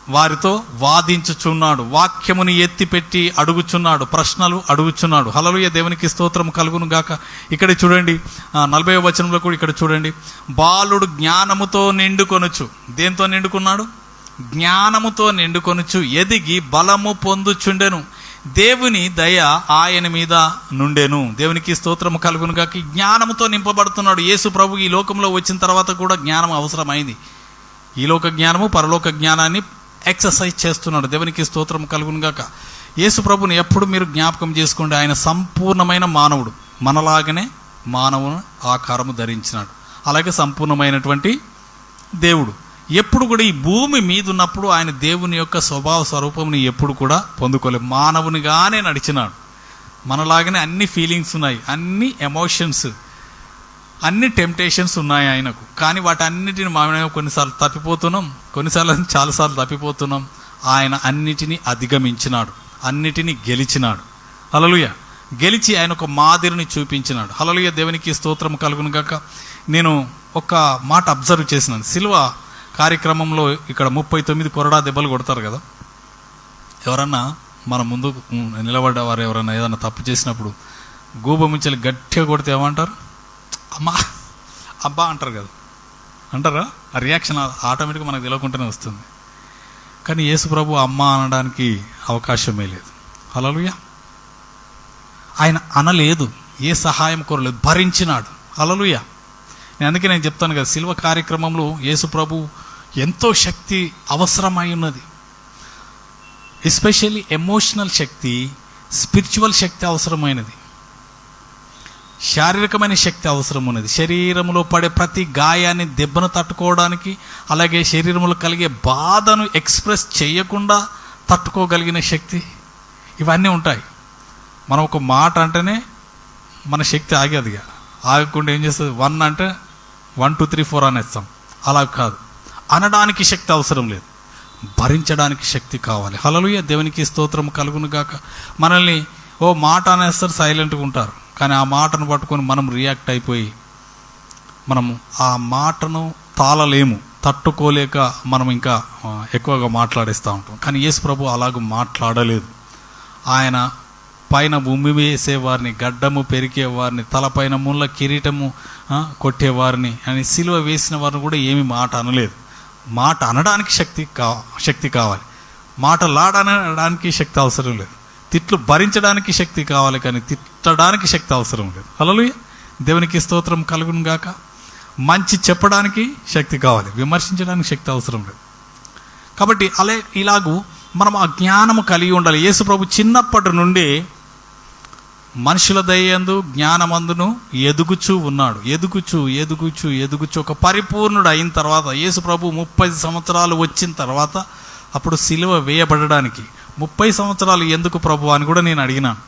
వారితో వాదించుచున్నాడు, వాక్యముని ఎత్తిపెట్టి అడుగుచున్నాడు, ప్రశ్నలు అడుగుచున్నాడు. హల్లెలూయా, దేవునికి స్తోత్రం కలుగును గాక. ఇక్కడ చూడండి 40వ వచనంలో కూడా ఇక్కడ చూడండి, బాలుడు జ్ఞానముతో నిండుకొనుచు. దేంతో నిండుకున్నాడు? జ్ఞానముతో నిండుకొనుచు ఎదిగి బలము పొందుచుండెను, దేవుని దయ ఆయన మీద నుండెను. దేవునికి స్తోత్రము కలుగును గాక. జ్ఞానముతో నింపబడుతున్నాడు యేసు ప్రభు. ఈ లోకంలో వచ్చిన తర్వాత కూడా జ్ఞానం అవసరమైంది. ఈ లోక జ్ఞానము, పరలోక జ్ఞానాన్ని ఎక్సర్సైజ్ చేస్తున్నాడు. దేవునికి స్తోత్రం కలుగును గాక. యేసు ప్రభుని ఎప్పుడు మీరు జ్ఞాపకం చేసుకోండి, ఆయన సంపూర్ణమైన మానవుడు. మనలాగనే మానవుని ఆకారము ధరించినాడు. అలాగే సంపూర్ణమైనటువంటి దేవుడు. ఎప్పుడు కూడా ఈ భూమి మీద ఉన్నప్పుడు ఆయన దేవుని యొక్క స్వభావ స్వరూపంని ఎప్పుడు కూడా పొందుకోలేదు. మానవునిగానే నడిచినాడు. మనలాగానే అన్ని ఫీలింగ్స్ ఉన్నాయి, అన్ని ఎమోషన్స్, అన్ని టెంప్టేషన్స్ ఉన్నాయి ఆయనకు. కానీ వాటన్నిటిని మనం కొన్నిసార్లు తప్పిపోతున్నాం, కొన్నిసార్లు చాలాసార్లు తప్పిపోతున్నాం. ఆయన అన్నిటినీ అధిగమించినాడు, అన్నిటినీ గెలిచినాడు. హల్లెలూయా, గెలిచి ఆయన ఒక మాదిరిని చూపించినాడు. హల్లెలూయా, దేవునికి స్తోత్రం కలుగును గాక. నేను ఒక మాట అబ్జర్వ్ చేసినాను. సిలువ కార్యక్రమంలో ఇక్కడ 39 కొరడా దెబ్బలు కొడతారు కదా. ఎవరన్నా మన ముందు నిలబడ్డవారు ఎవరన్నా ఏదన్నా తప్పు చేసినప్పుడు గూబ మించలి గట్టిగా కొడితే ఏమంటారు? అమ్మా అబ్బా అంటారు కదా, అంటారా? ఆ రియాక్షన్ ఆటోమేటిక్గా మనకు తెలియకుండానే వస్తుంది. కానీ యేసు ప్రభు అమ్మ అనడానికి అవకాశమే లేదు. హల్లెలూయా. ఆయన అనలేదు, ఏ సహాయం కోరలేదు, భరించినాడు. హల్లెలూయా. అందుకే నేను చెప్తాను కదా, సిలువ కార్యక్రమంలో యేసు ప్రభు ఎంతో శక్తి అవసరమై ఉన్నది. ఎస్పెషల్లీ ఎమోషనల్ శక్తి, స్పిరిచువల్ శక్తి అవసరమైనది, శారీరకమైన శక్తి అవసరం ఉన్నది. శరీరంలో పడే ప్రతి గాయాన్ని, దెబ్బను తట్టుకోవడానికి, అలాగే శరీరంలో కలిగే బాధను ఎక్స్ప్రెస్ చేయకుండా తట్టుకోగలిగిన శక్తి, ఇవన్నీ ఉంటాయి. మనం ఒక మాట అంటేనే మన శక్తి ఆగేది, ఆగకుండా ఏం చేస్తుంది? 1 అంటే 1 2 3 4 అనేస్తాం. అలా కాదు, అనడానికి శక్తి అవసరం లేదు, భరించడానికి శక్తి కావాలి. హల్లెలూయా. దేవునికి స్తోత్రం కలుగును గాక. మనల్ని ఓ మాట అనేస్తారు, సైలెంట్గా ఉంటారు. కానీ ఆ మాటను పట్టుకొని మనం రియాక్ట్ అయిపోయి మనము ఆ మాటను తాళలేము, తట్టుకోలేక మనం ఇంకా ఎక్కువగా మాట్లాడేస్తూ ఉంటాం. కానీ యేసు ప్రభు అలాగ మాట్లాడలేదు. ఆయన పైన భూమి వేసేవారిని, గడ్డము పెరికేవారిని, తలపైన ముళ్ళ కిరీటము కొట్టేవారిని అని సిలువ వేసిన వారిని కూడా ఏమి మాట అనలేదు. మాట అనడానికి శక్తి కావాలి, మాటలాడనడానికి శక్తి అవసరం లేదు, తిట్లు భరించడానికి శక్తి కావాలి, కానీ తిట్టడానికి శక్తి అవసరం లేదు. హల్లెలూయా. దేవునికి స్తోత్రం కలుగును గాక. మంచి చెప్పడానికి శక్తి కావాలి, విమర్శించడానికి శక్తి అవసరం లేదు. కాబట్టి ఇలాగూ మనం ఆ జ్ఞానము కలిగి ఉండాలి. యేసు ప్రభు చిన్నప్పటి నుండి మనుషుల దయందు జ్ఞానమందును ఎదుగుచూ ఉన్నాడు. ఎదుగుచూ ఒక పరిపూర్ణుడు అయిన తర్వాత, యేసు ప్రభు 30 సంవత్సరాలు వచ్చిన తర్వాత, అప్పుడు సిలువ వేయబడడానికి 30 సంవత్సరాలు ఎందుకు ప్రభు అని కూడా నేను అడిగినాను.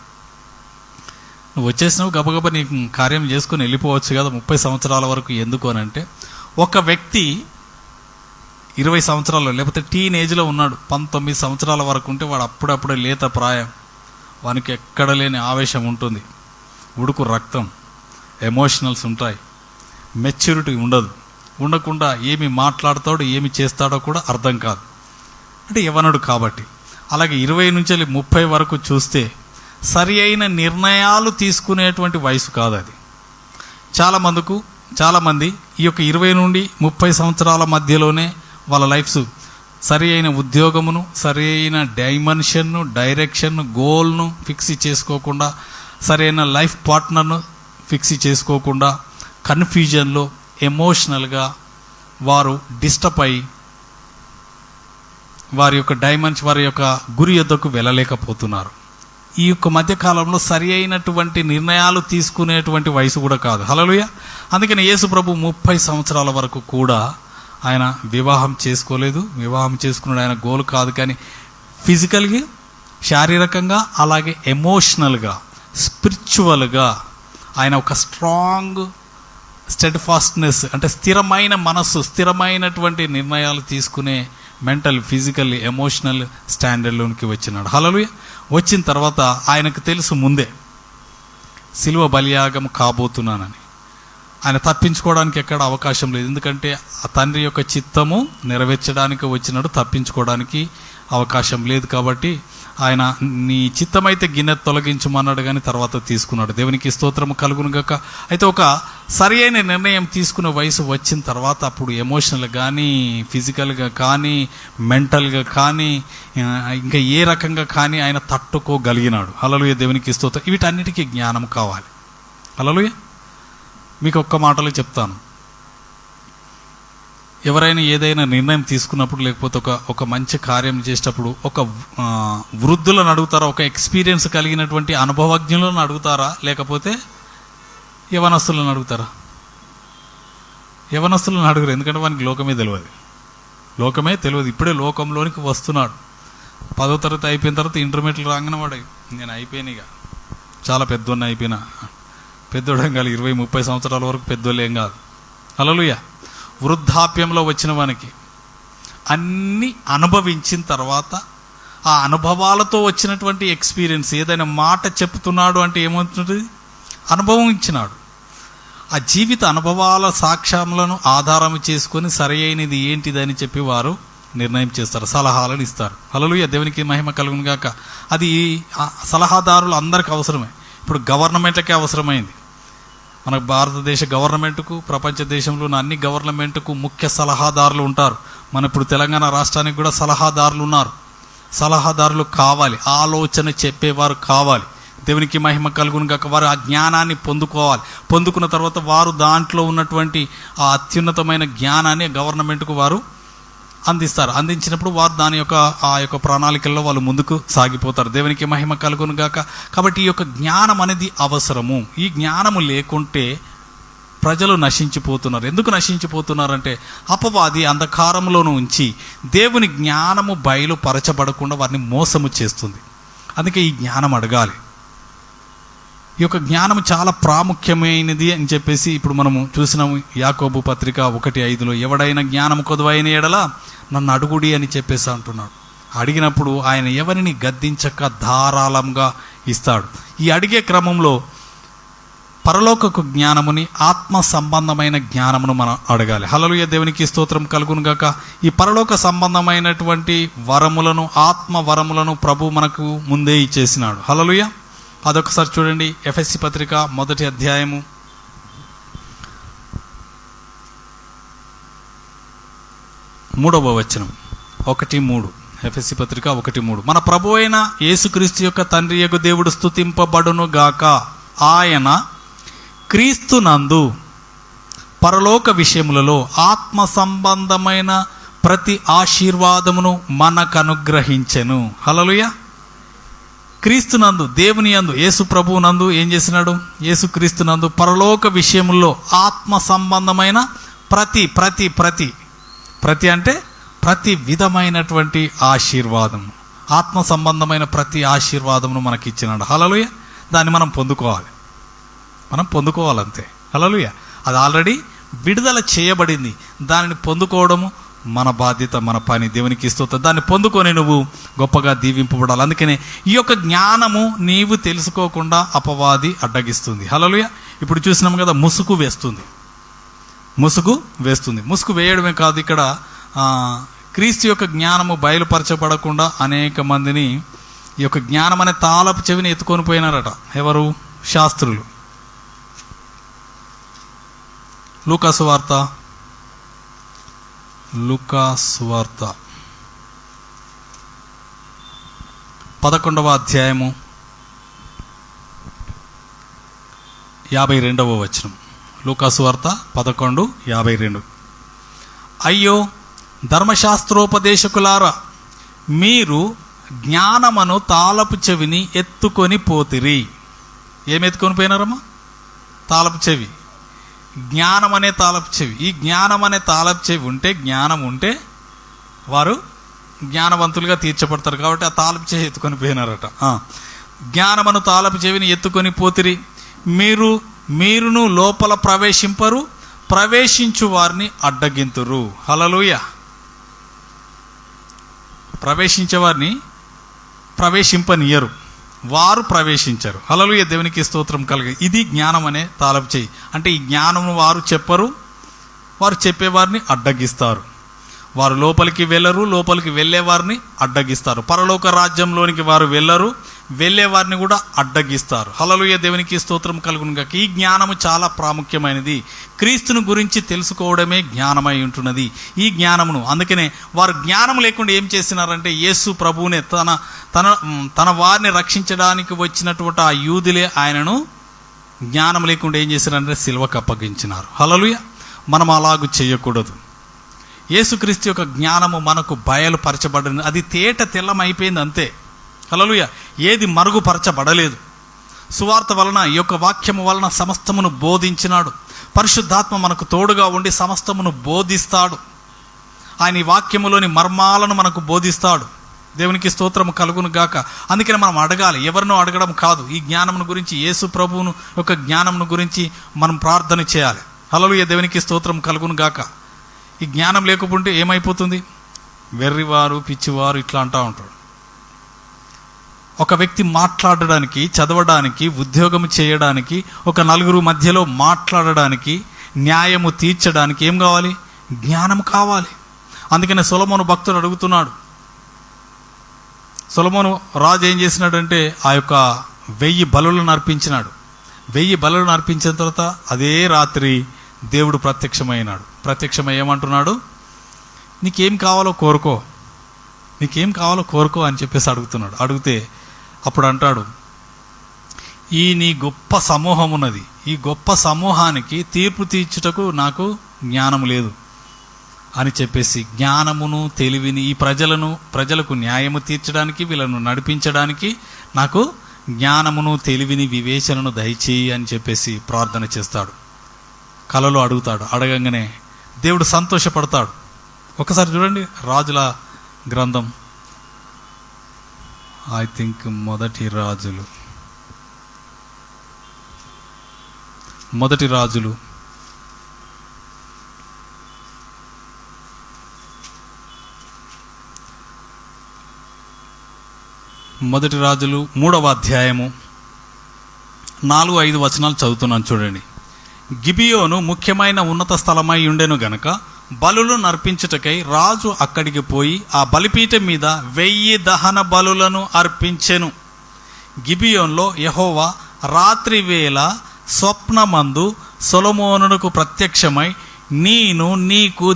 నువ్వు వచ్చేసినావు, గబగబా నీకు కార్యం చేసుకుని వెళ్ళిపోవచ్చు కదా, 30 సంవత్సరాల వరకు ఎందుకు అని అంటే, ఒక వ్యక్తి 20 సంవత్సరాలు లేకపోతే టీనేజ్లో ఉన్నాడు, 19 సంవత్సరాల వరకు ఉంటే వాడు అప్పుడప్పుడే లేత ప్రాయం, వానికి ఎక్కడ లేని ఆవేశం ఉంటుంది, ఉడుకు రక్తం, ఎమోషనల్స్ ఉంటాయి, మెచ్యూరిటీ ఉండకుండా ఏమి మాట్లాడతాడో ఏమి చేస్తాడో కూడా అర్థం కాదు. అంటే యవ్వనుడు కాబట్టి. అలాగే 20 నుంచి 30 వరకు చూస్తే సరి అయిన నిర్ణయాలు తీసుకునేటువంటి వయసు కాదు అది. చాలామంది ఈ యొక్క 20 నుండి 30 సంవత్సరాల మధ్యలోనే వాళ్ళ లైఫ్స్ సరి అయిన ఉద్యోగమును, సరి అయిన డైమెన్షన్ను, డైరెక్షన్ను, గోల్ను ఫిక్స్ చేసుకోకుండా, సరైన లైఫ్ పార్ట్నర్ను ఫిక్స్ చేసుకోకుండా, కన్ఫ్యూజన్లో ఎమోషనల్గా వారు డిస్టర్బ్ అయ్యి వారి యొక్క గురి యొద్దకు వెళ్ళలేకపోతున్నారు. ఈ యొక్క మధ్యకాలంలో సరి అయినటువంటి నిర్ణయాలు తీసుకునేటువంటి వయసు కూడా కాదు. హల్లెలూయా. అందుకని యేసు ప్రభు 30 సంవత్సరాల వరకు కూడా ఆయన వివాహం చేసుకోలేదు. వివాహం చేసుకున్నాడు, ఆయన గోల్ కాదు. కానీ ఫిజికల్గా, శారీరకంగా, అలాగే ఎమోషనల్గా, స్పిరిచువల్గా ఆయన ఒక స్ట్రాంగ్ స్టెడ్ఫాస్ట్నెస్, అంటే స్థిరమైన మనస్సు, స్థిరమైనటువంటి నిర్ణయాలు తీసుకునే మెంటల్, ఫిజికల్, ఎమోషనల్ స్టాండర్డ్లోనికి వచ్చినాడు. హల్లెలూయా. వచ్చిన తర్వాత ఆయనకు తెలుసు ముందే సిలువ బలియాగం కాబోతున్నానని. ఆయన తప్పించుకోవడానికి ఎక్కడ అవకాశం లేదు. ఎందుకంటే ఆ తండ్రి యొక్క చిత్తము నెరవేర్చడానికి వచ్చినాడు, తప్పించుకోవడానికి అవకాశం లేదు. కాబట్టి ఆయన నీ చిత్తమైతే గిన్నె తొలగించమన్నాడు, కానీ తర్వాత తీసుకున్నాడు. దేవునికి స్తోత్రము కలుగును గాక. అయితే ఒక సరి అయిన నిర్ణయం తీసుకునే వయసు వచ్చిన తర్వాత అప్పుడు ఎమోషనల్గా కానీ, ఫిజికల్గా కానీ, మెంటల్గా కానీ, ఇంకా ఏ రకంగా కానీ ఆయన తట్టుకోగలిగినాడు. హల్లెలూయా. దేవునికి స్తోత్రం. వీటన్నిటికీ జ్ఞానం కావాలి. హల్లెలూయా. మీకు ఒక్క మాటలో చెప్తాను, ఎవరైనా ఏదైనా నిర్ణయం తీసుకున్నప్పుడు, లేకపోతే ఒక మంచి కార్యం చేసేటప్పుడు ఒక వృద్ధులను అడుగుతారా, ఒక ఎక్స్పీరియన్స్ కలిగినటువంటి అనుభవజ్ఞులను అడుగుతారా, లేకపోతే యవనస్తులను అడుగుతారా? యవనస్తులను అడుగురు, ఎందుకంటే వానికి లోకమే తెలియదు. ఇప్పుడే లోకంలోనికి వస్తున్నాడు. 10వ తరగతి అయిపోయిన తర్వాత ఇంటర్మీడియట్ రాగానే వాడు నేను అయిపోయాను, ఇక చాలా పెద్దోడిని అయిపోయినా. పెద్దోడేం కాదు, 20-30 సంవత్సరాల వరకు పెద్దోళ్ళు ఏం కాదు. హల్లెలూయా. వృద్ధాప్యంలో వచ్చిన వానికి అన్నీ అనుభవించిన తర్వాత, ఆ అనుభవాలతో వచ్చినటువంటి ఎక్స్పీరియన్స్, ఏదైనా మాట చెప్తున్నాడు అంటే ఏమవుతుంది? అనుభవం ఇచ్చినాడు. ఆ జీవిత అనుభవాల సాక్ష్యములను ఆధారం చేసుకొని సరైనది ఏంటిదని చెప్పి వారు నిర్ణయం చేస్తారు, సలహాలను ఇస్తారు. హల్లెలూయా, దేవునికి మహిమ కలుగును గాక. అది సలహాదారులు అందరికీ అవసరమే. ఇప్పుడు గవర్నమెంట్లకే అవసరమైంది. మన భారతదేశ గవర్నమెంట్కు, ప్రపంచ దేశంలో ఉన్న అన్ని గవర్నమెంట్కు ముఖ్య సలహాదారులు ఉంటారు. మన ఇప్పుడు తెలంగాణ రాష్ట్రానికి కూడా సలహాదారులు ఉన్నారు. సలహాదారులు కావాలి, ఆలోచన చెప్పేవారు కావాలి. దేవునికి మహిమ కలుగును గాక. వారు ఆ జ్ఞానాన్ని పొందుకోవాలి. పొందుకున్న తర్వాత వారు దాంట్లో ఉన్నటువంటి ఆ అత్యున్నతమైన జ్ఞానాన్ని గవర్నమెంట్కు వారు అందిస్తారు. అందించినప్పుడు వారు దాని యొక్క ఆ యొక్క ప్రణాళికల్లో వాళ్ళు ముందుకు సాగిపోతారు. దేవునికి మహిమ కలుగును గాక. కాబట్టి ఈ యొక్క జ్ఞానం అనేది అవసరము. ఈ జ్ఞానము లేకుంటే ప్రజలు నశించిపోతున్నారు. ఎందుకు నశించిపోతున్నారంటే అపవాది అంధకారంలోనూ ఉంచి దేవుని జ్ఞానము బయలుపరచబడకుండా వారిని మోసము చేస్తుంది. అందుకే ఈ జ్ఞానం అడగాలి. ఈ యొక్క జ్ఞానం చాలా ప్రాముఖ్యమైనది అని చెప్పేసి ఇప్పుడు మనము చూసినాము. యాకోబు పత్రిక 1:5 ఎవడైనా జ్ఞానం కొదువైన ఎడల నన్ను అడుగుడి అని చెప్పేసి అంటున్నాడు. అడిగినప్పుడు ఆయన ఎవరిని గద్దించక ధారాళంగా ఇస్తాడు. ఈ అడిగే క్రమంలో పరలోకకు జ్ఞానముని, ఆత్మ సంబంధమైన జ్ఞానమును మనం అడగాలి. హల్లెలూయా, దేవునికి స్తోత్రం కలుగును గాక. ఈ పరలోక సంబంధమైనటువంటి వరములను, ఆత్మ వరములను ప్రభు మనకు ముందే ఇచ్చేసినాడు. హల్లెలూయా. అదొకసారి చూడండి. ఎఫెసీ పత్రిక 1వ అధ్యాయము 3వ వచనం. 1:3 ఎఫెసీ పత్రిక 1:3 మన ప్రభు అయిన యేసుక్రీస్తు యొక్క తండ్రి యగు దేవుడు స్తుతింపబడును గాక. ఆయన క్రీస్తునందు పరలోక విషయములలో ఆత్మ సంబంధమైన ప్రతి ఆశీర్వాదమును మనకు అనుగ్రహించెను. హల్లెలూయా. క్రీస్తునందు, దేవుని యందు, యేసు ప్రభువు నందు ఏం చేసినాడు? యేసు క్రీస్తునందు పరలోక విషయముల్లో ఆత్మ సంబంధమైన ప్రతి అంటే ప్రతి విధమైనటువంటి ఆశీర్వాదము, ఆత్మ సంబంధమైన ప్రతి ఆశీర్వాదమును మనకి ఇచ్చినాడు. హల్లెలూయా. దాన్ని మనం పొందుకోవాలంతే. హల్లెలూయా. అది ఆల్రెడీ విడుదల చేయబడింది. దానిని పొందుకోవడము మన బాధ్యత, మన పని. దేవునికి స్తోత్రం. దాన్ని పొందుకొని నువ్వు గొప్పగా దీవింపబడాలి. అందుకనే ఈ యొక్క జ్ఞానము నీవు తెలుసుకోకుండా అపవాది అడ్డగిస్తుంది. హల్లెలూయా. ఇప్పుడు చూసినాం కదా, ముసుగు వేస్తుంది. ముసుగు వేయడమే కాదు, ఇక్కడ క్రీస్తు యొక్క జ్ఞానము బయలుపరచబడకుండా అనేక మందిని ఈ యొక్క జ్ఞానం అనే తాళపు చెవిని ఎత్తుకొని పోయినారట. ఎవరు? శాస్త్రులు. లూకాసు వార్త 11వ అధ్యాయము 52వ వచనం. లూకాసు వార్త 11:52. అయ్యో ధర్మశాస్త్రోపదేశకులారా, మీరు జ్ఞానమును తాళపు చెవిని ఎత్తుకొని పోతిరి. ఏమి ఎత్తుకొని పోయినారమ్మా? తాళపు చెవి. జ్ఞానం అనే తాళపు చెవి. ఈ జ్ఞానం అనే తాళపు చెవి ఉంటే, జ్ఞానం ఉంటే వారు జ్ఞానవంతులుగా తీర్చబడతారు. కాబట్టి ఆ తాళపు చెవి ఎత్తుకొని పోయినారట. జ్ఞానమను తాళపు చెవిని ఎత్తుకొని పోతిరి. మీరును లోపల ప్రవేశింపరు, ప్రవేశించు వారిని అడ్డగింతురు. హల్లెలూయా. ప్రవేశించే వారిని ప్రవేశింపనియరు, వారు ప్రవేశించరు. హల్లెలూయా, దేవునికి స్తోత్రం కలుగు. ఇది జ్ఞానం అనే తాళపు చెయ్యి. అంటే ఈ జ్ఞానమును వారు చెప్పరు, వారు చెప్పేవారిని అడ్డగిస్తారు. వారు లోపలికి వెళ్ళరు, లోపలికి వెళ్ళేవారిని అడ్డగిస్తారు. పరలోక రాజ్యంలోనికి వారు వెళ్ళరు, వెళ్ళేవారిని కూడా అడ్డగిస్తారు. హల్లెలూయా, దేవునికి స్తోత్రం కలుగును గాక. ఈ జ్ఞానము చాలా ప్రాముఖ్యమైనది. క్రీస్తుని గురించి తెలుసుకోవడమే జ్ఞానమై ఉంటున్నది. ఈ జ్ఞానమును, అందుకనే వారు జ్ఞానం లేకుండా ఏం చేసినారంటే, యేసు ప్రభువునే తన వారిని రక్షించడానికి వచ్చినటువంటి ఆ యూదులే ఆయనను జ్ఞానం లేకుండా ఏం చేశారంటే సిలువకు అప్పగించినారు. హల్లెలూయా. మనం అలాగూ చేయకూడదు. యేసుక్రీస్తు యొక్క జ్ఞానము మనకు బయలుపరచబడింది. అది తేట తెల్లమైపోయింది అంతే. హల్లెలూయా. ఏది మరుగుపరచబడలేదు. సువార్త వలన, ఈ యొక్క వాక్యము వలన సమస్తమును బోధించినాడు. పరిశుద్ధాత్మ మనకు తోడుగా ఉండి సమస్తమును బోధిస్తాడు. ఆయన ఈ వాక్యములోని మర్మాలను మనకు బోధిస్తాడు. దేవునికి స్తోత్రము కలుగును గాక. అందుకని మనం అడగాలి, ఎవరినో అడగడం కాదు. ఈ జ్ఞానమును గురించి, యేసు ప్రభువును యొక్క జ్ఞానమును గురించి మనం ప్రార్థన చేయాలి. హల్లెలూయా, దేవునికి స్తోత్రం కలుగును గాక. ఈ జ్ఞానం లేకపోతే ఏమైపోతుంది? వెర్రివారు, పిచ్చివారు ఇట్లా అంటూ ఉంటాడు. ఒక వ్యక్తి మాట్లాడడానికి, చదవడానికి, ఉద్యోగం చేయడానికి, ఒక నలుగురు మధ్యలో మాట్లాడడానికి, న్యాయము తీర్చడానికి ఏం కావాలి? జ్ఞానం కావాలి. అందుకనే సొలొమోను భక్తుడు అడుగుతున్నాడు. సొలొమోను రాజు ఏం చేసినాడంటే ఆ యొక్క 1000 బలులను అర్పించినాడు. 1000 బలులను అర్పించిన తర్వాత అదే రాత్రి దేవుడు ప్రత్యక్షమైనాడు. ప్రత్యక్షమై ఏమంటున్నాడు? నీకేం కావాలో కోరుకో, నీకేం కావాలో కోరుకో అని చెప్పేసి అడుగుతున్నాడు. అడిగితే అప్పుడు అంటాడు, ఈ నీ గొప్ప సమూహం ఉన్నది, ఈ గొప్ప సమూహానికి తీర్పు తీర్చుటకు నాకు జ్ఞానం లేదు అని చెప్పేసి జ్ఞానమును తెలివిని, ఈ ప్రజలకు న్యాయము తీర్చడానికి, వీళ్ళను నడిపించడానికి నాకు జ్ఞానమును తెలివిని వివేచనను దయచేయి అని చెప్పేసి ప్రార్థన చేస్తాడు. కలలో అడుగుతాడు. అడగంగానే దేవుడు సంతోషపడతాడు. ఒకసారి చూడండి రాజుల గ్రంథం, ఐ థింక్ మొదటి రాజులు 3వ అధ్యాయము 4-5 వచనాలు చదువుతున్నాను చూడండి. గిబియోను ముఖ్యమైన ఉన్నత స్థలమై ఉండెను గనక బలులను అర్పించుటకై రాజు అక్కడికి పోయి ఆ బలిపీఠం మీద 1000 దహన బలులను అర్పించెను. గిబియోన్లో యెహోవా రాత్రి వేళ స్వప్నమందు సొలొమోనునకు ప్రత్యక్షమై, నేను నీకు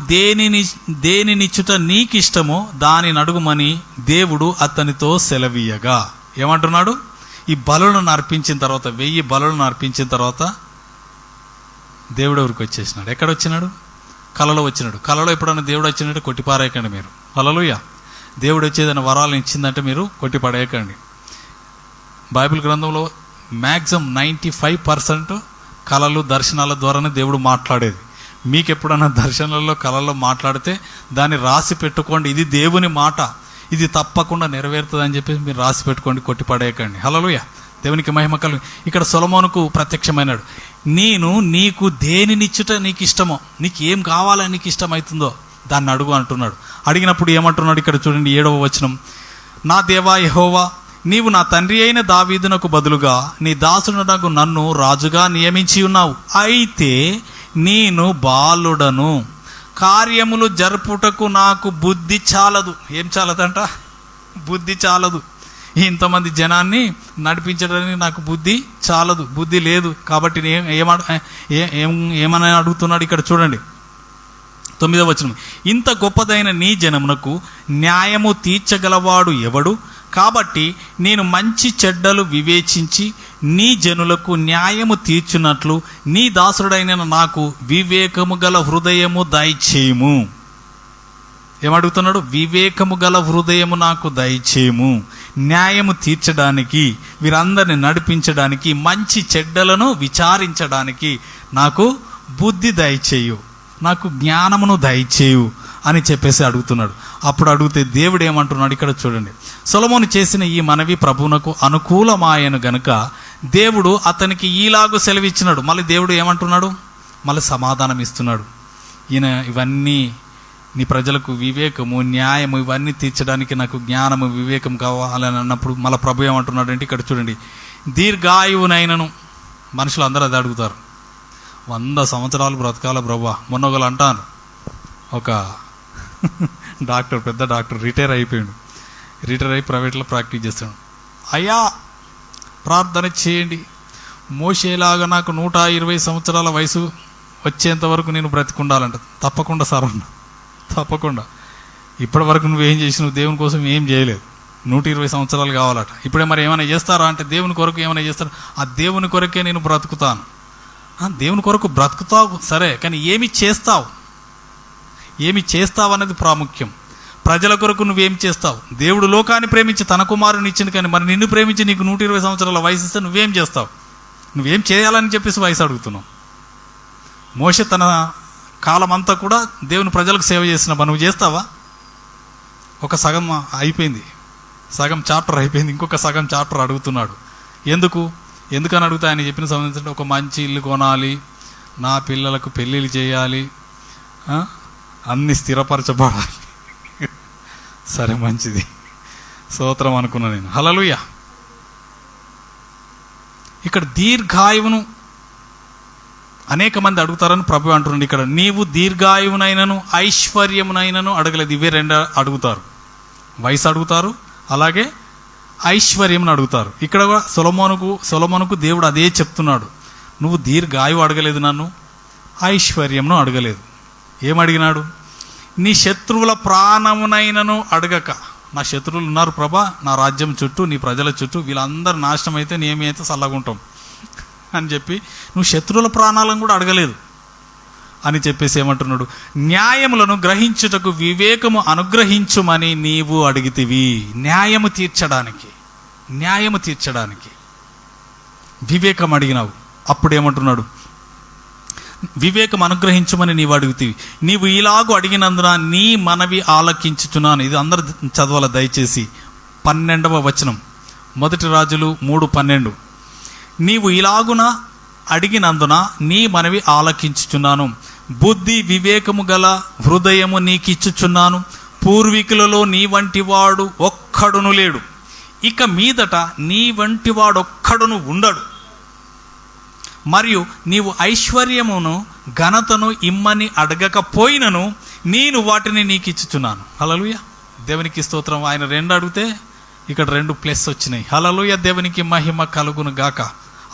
దేనినిచ్చుట నీకిష్టమో దాని నడుగుమని దేవుడు అతనితో సెలవీయగా. ఏమంటున్నాడు? ఈ బలులను అర్పించిన తర్వాత, 1000 బలులను అర్పించిన తర్వాత దేవుడు ఎవరికి వచ్చేసినాడు? ఎక్కడ వచ్చినాడు? కలలో వచ్చినాడు. కలలో ఎప్పుడన్నా దేవుడు వచ్చినట్టు కొట్టిపారేయకండి మీరు. హల్లెలూయా. దేవుడు వచ్చేదైనా వరాలను ఇచ్చిందంటే మీరు కొట్టిపడేయకండి. బైబిల్ గ్రంథంలో మ్యాక్సిమం 95% కళలు, దర్శనాల ద్వారానే దేవుడు మాట్లాడేది. మీకు ఎప్పుడన్నా దర్శనాలలో, కళల్లో మాట్లాడితే దాన్ని రాసి పెట్టుకోండి. ఇది దేవుని మాట, ఇది తప్పకుండా నెరవేరుతుంది అని చెప్పేసి మీరు రాసి పెట్టుకోండి, కొట్టిపడేయకండి. హల్లెలూయా. దేవునికి మహిమ కలుగు. ఇక్కడ సొలొమోనుకు ప్రత్యక్షమైనాడు. నేను నీకు దేనినిచ్చుట నీకు ఇష్టమో, నీకు ఏం కావాలని నీకు ఇష్టమవుతుందో దాన్ని అడుగు అంటున్నాడు. అడిగినప్పుడు ఏమంటున్నాడు? ఇక్కడ చూడండి 7వ వచనం. నా దేవా యెహోవా, నీవు నా తండ్రి అయిన దావీదునకు బదులుగా నీ దాసుడునకు నన్ను రాజుగా నియమించి ఉన్నావు. అయితే నేను బాలుడను, కార్యములు జరుపుటకు నాకు బుద్ధి చాలదు. ఏం చాలదంట? బుద్ధి చాలదు. ఇంతమంది జనాన్ని నడిపించడానికి నాకు బుద్ధి చాలదు, బుద్ధి లేదు. కాబట్టి ఏమని అడుగుతున్నాడు? ఇక్కడ చూడండి 9వ వచనం. ఇంత గొప్పదైన నీ జనమునకు న్యాయము తీర్చగలవాడు ఎవడు? కాబట్టి నేను మంచి చెడ్డలు వివేచించి నీ జనులకు న్యాయము తీర్చున్నట్లు నీ దాసుడైన నాకు వివేకము గల హృదయము దయచేయము. ఏమడుగుతున్నాడు? వివేకము గల హృదయము నాకు దయచేయము. న్యాయము తీర్చడానికి, వీరందరిని నడిపించడానికి, మంచి చెడ్డలను విచారించడానికి నాకు బుద్ధి దయచేయు, నాకు జ్ఞానమును దయచేయు అని చెప్పేసి అడుగుతున్నాడు. అప్పుడు అడిగితే దేవుడు ఏమంటున్నాడు? ఇక్కడ చూడండి. సొలొమోను చేసిన ఈ మనవి ప్రభువునకు అనుకూలమాయను గనుక దేవుడు అతనికి ఈలాగు సెలవిచ్చినాడు. మళ్ళీ దేవుడు ఏమంటున్నాడు? మళ్ళీ సమాధానం ఇస్తున్నాడు. ఈయన ఇవన్నీ నీ ప్రజలకు వివేకము, న్యాయము ఇవన్నీ తీర్చడానికి నాకు జ్ఞానము, వివేకం కావాలని అన్నప్పుడు మళ్ళీ ప్రభు ఏమంటున్నాడు అంటే ఇక్కడ చూడండి. దీర్ఘాయువునైనను, మనుషులు అందరూ అది అడుగుతారు, 100 సంవత్సరాలు బ్రతకాల ప్రభా. మొన్న ఒకళ్ళు అంటాను, ఒక డాక్టర్, పెద్ద డాక్టర్, రిటైర్ అయిపోయాడు. రిటైర్ అయ్యి ప్రైవేట్లో ప్రాక్టీస్ చేస్తాడు. అయ్యా ప్రార్థన చేయండి, మోషేలాగా నాకు 120 సంవత్సరాల వయసు వచ్చేంత వరకు నేను బ్రతికుండాలంట. తప్పకుండా సార్ అన్న, తప్పకుండా. ఇప్పటి వరకు నువ్వేం చేసినావు? దేవుని కోసం ఏం చేయలేదు. 120 సంవత్సరాలు కావాలట. ఇప్పుడే మరి ఏమైనా చేస్తారా అంటే దేవుని కొరకు ఏమైనా చేస్తారా? ఆ దేవుని కొరకే నేను బ్రతుకుతాను. దేవుని కొరకు బ్రతుకుతావు సరే, కానీ ఏమి చేస్తావు? ఏమి చేస్తావు అనేది ప్రాముఖ్యం. ప్రజల కొరకు నువ్వేం చేస్తావు? దేవుడు లోకాన్ని ప్రేమించి తన కుమారుని ఇచ్చింది, కానీ మరి నిన్ను ప్రేమించి నీకు 120 సంవత్సరాల వయసు ఇస్తే నువ్వేం చేస్తావు? నువ్వేం చేయాలని చెప్పేసి వయసు అడుగుతున్నావు. మోషే తన కాలం అంతా కూడా దేవుని ప్రజలకు సేవ చేసినప్పుడు నువ్వు చేస్తావా? ఒక సగం అయిపోయింది, సగం చాప్టర్ అయిపోయింది, ఇంకొక సగం చాప్టర్ అడుగుతున్నాడు. ఎందుకని అడుగుతా? ఆయన చెప్పిన సంబంధించిన ఒక మంచి ఇల్లు కొనాలి, నా పిల్లలకు పెళ్ళిళ్ళు చేయాలి, అన్ని స్థిరపరచబడాలి. సరే మంచిది, స్తోత్రం అనుకున్నా నేను. హల్లెలూయా. ఇక్కడ దీర్ఘాయువును అనేక మంది అడుగుతారని ప్రభు అంటున్నాడు. ఇక్కడ నీవు దీర్ఘాయువునైనను ఐశ్వర్యమునైనను అడగలేదు. ఇవే రెండు అడుగుతారు, వయసు అడుగుతారు, అలాగే ఐశ్వర్యమును అడుగుతారు. ఇక్కడ సొలొమోనుకు దేవుడు అదే చెప్తున్నాడు. నువ్వు దీర్ఘాయువు అడగలేదు, నన్ను ఐశ్వర్యమును అడగలేదు. ఏమడిగినాడు? నీ శత్రువుల ప్రాణమునైనను అడగక. నా శత్రువులు ఉన్నారు ప్రభా, నా రాజ్యం చుట్టూ, నీ ప్రజల చుట్టూ, వీళ్ళందరూ నాశనం అయితే నేమైతే చల్లగుంటాం అని చెప్పి నువ్వు శత్రువుల ప్రాణాలను కూడా అడగలేదు అని చెప్పేసి ఏమంటున్నాడు? న్యాయములను గ్రహించుటకు వివేకము అనుగ్రహించుమని నీవు అడిగితివి. న్యాయము తీర్చడానికి వివేకం అడిగినావు. అప్పుడేమంటున్నాడు? వివేకం అనుగ్రహించమని నీవు అడుగుతీవి. నీవు ఇలాగూ అడిగినందున నీ మనవి ఆలకించుచున్నాను. ఇది అందరు చదవాల దయచేసి. 12వ వచనం, 1 రాజులు 3:12. నీవు ఇలాగున అడిగినందున నీ మనవి ఆలకించుచున్నాను. బుద్ధి వివేకము గల హృదయము నీకిచ్చుచున్నాను. పూర్వీకులలో నీ వంటి వాడు ఒక్కడును లేడు, ఇక మీదట నీ వంటి వాడొక్కడును ఉండడు. మరియు నీవు ఐశ్వర్యమును ఘనతను ఇమ్మని అడగకపోయినను నేను వాటిని నీకు ఇచ్చుచున్నాను. హల్లెలూయా, దేవునికి స్తోత్రం. ఆయన 2 అడిగితే ఇక్కడ 2 ప్లస్ వచ్చినాయి. హల్లెలూయా, దేవునికి మహిమ కలుగును గాక.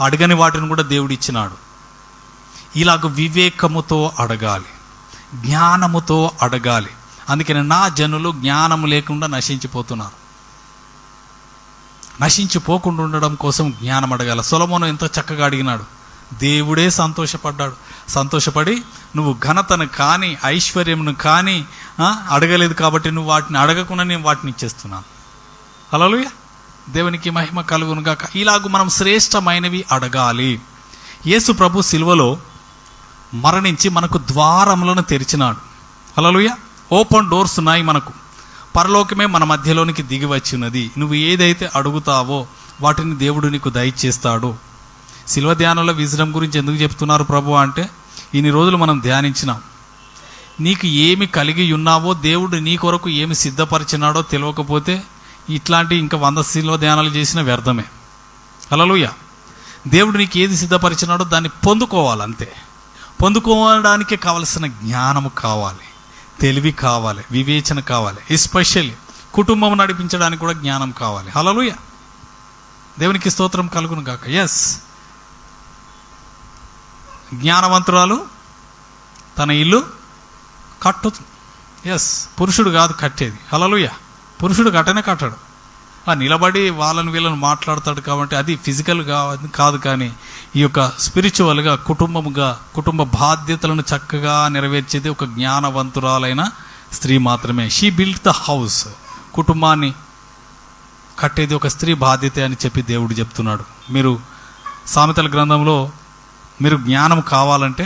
అడగని వాటిని కూడా దేవుడు ఇచ్చినాడు. ఇలాగ వివేకముతో అడగాలి, జ్ఞానముతో అడగాలి. అందుకని నా జనులు జ్ఞానము లేకుండా నశించిపోతున్నారు. నశించిపోకుండా ఉండడం కోసం జ్ఞానం అడగాలి. సొలొమోను ఎంతో చక్కగా అడిగినాడు. దేవుడే సంతోషపడి నువ్వు ఘనతను కానీ ఐశ్వర్యమును కానీ అడగలేదు కాబట్టి నువ్వు వాటిని అడగకుండా నేను వాటిని ఇచ్చేస్తున్నాను. హల్లెలూయా, దేవునికి మహిమ కలుగును గాక. ఇలాగూ మనం శ్రేష్టమైనవి అడగాలి. యేసు ప్రభు సిలువలో మరణించి మనకు ద్వారములను తెరిచినాడు. హల్లెలూయా, ఓపెన్ డోర్స్ ఉన్నాయి మనకు. పరలోకమే మన మధ్యలోనికి దిగి వచ్చినది. నువ్వు ఏదైతే అడుగుతావో వాటిని దేవుడు నీకు దయచేస్తాడు. శిల్వ ధ్యానంలో విజడం గురించి ఎందుకు చెప్తున్నారు ప్రభు అంటే, ఇన్ని రోజులు మనం ధ్యానించినాం. నీకు ఏమి కలిగి ఉన్నావో, దేవుడు నీ కొరకు ఏమి సిద్ధపరిచినాడో తెలియకపోతే ఇట్లాంటి ఇంకా 100 శిల్వ ధ్యానాలు చేసిన వ్యర్థమే. హల్లెలూయా, దేవుడు నీకు ఏది సిద్ధపరిచినాడో దాన్ని పొందుకోవాలి అంతే. పొందుకోవడానికి కావలసిన జ్ఞానము కావాలి, తెలివి కావాలి, వివేచన కావాలి. ఎస్పెషల్లీ కుటుంబం నడిపించడానికి కూడా జ్ఞానం కావాలి. హల్లెలూయా, దేవునికి స్తోత్రం కలుగును గాక. ఎస్, జ్ఞానవంతురాలు తన ఇల్లు కట్టుతుంది. ఎస్, పురుషుడు కాదు కట్టేది. హల్లెలూయా, పురుషుడు కట్టడు. నిలబడి వాళ్ళని వీళ్ళని మాట్లాడతాడు కాబట్టి అది ఫిజికల్గా కాదు, కానీ ఈ యొక్క స్పిరిచువల్గా కుటుంబ బాధ్యతలను చక్కగా నెరవేర్చేది ఒక జ్ఞానవంతురాలైన స్త్రీ మాత్రమే. She built the house. కుటుంబాన్ని కట్టేది ఒక స్త్రీ బాధ్యత అని చెప్పి దేవుడు చెప్తున్నాడు. మీరు సామెతల గ్రంథంలో మీరు జ్ఞానం కావాలంటే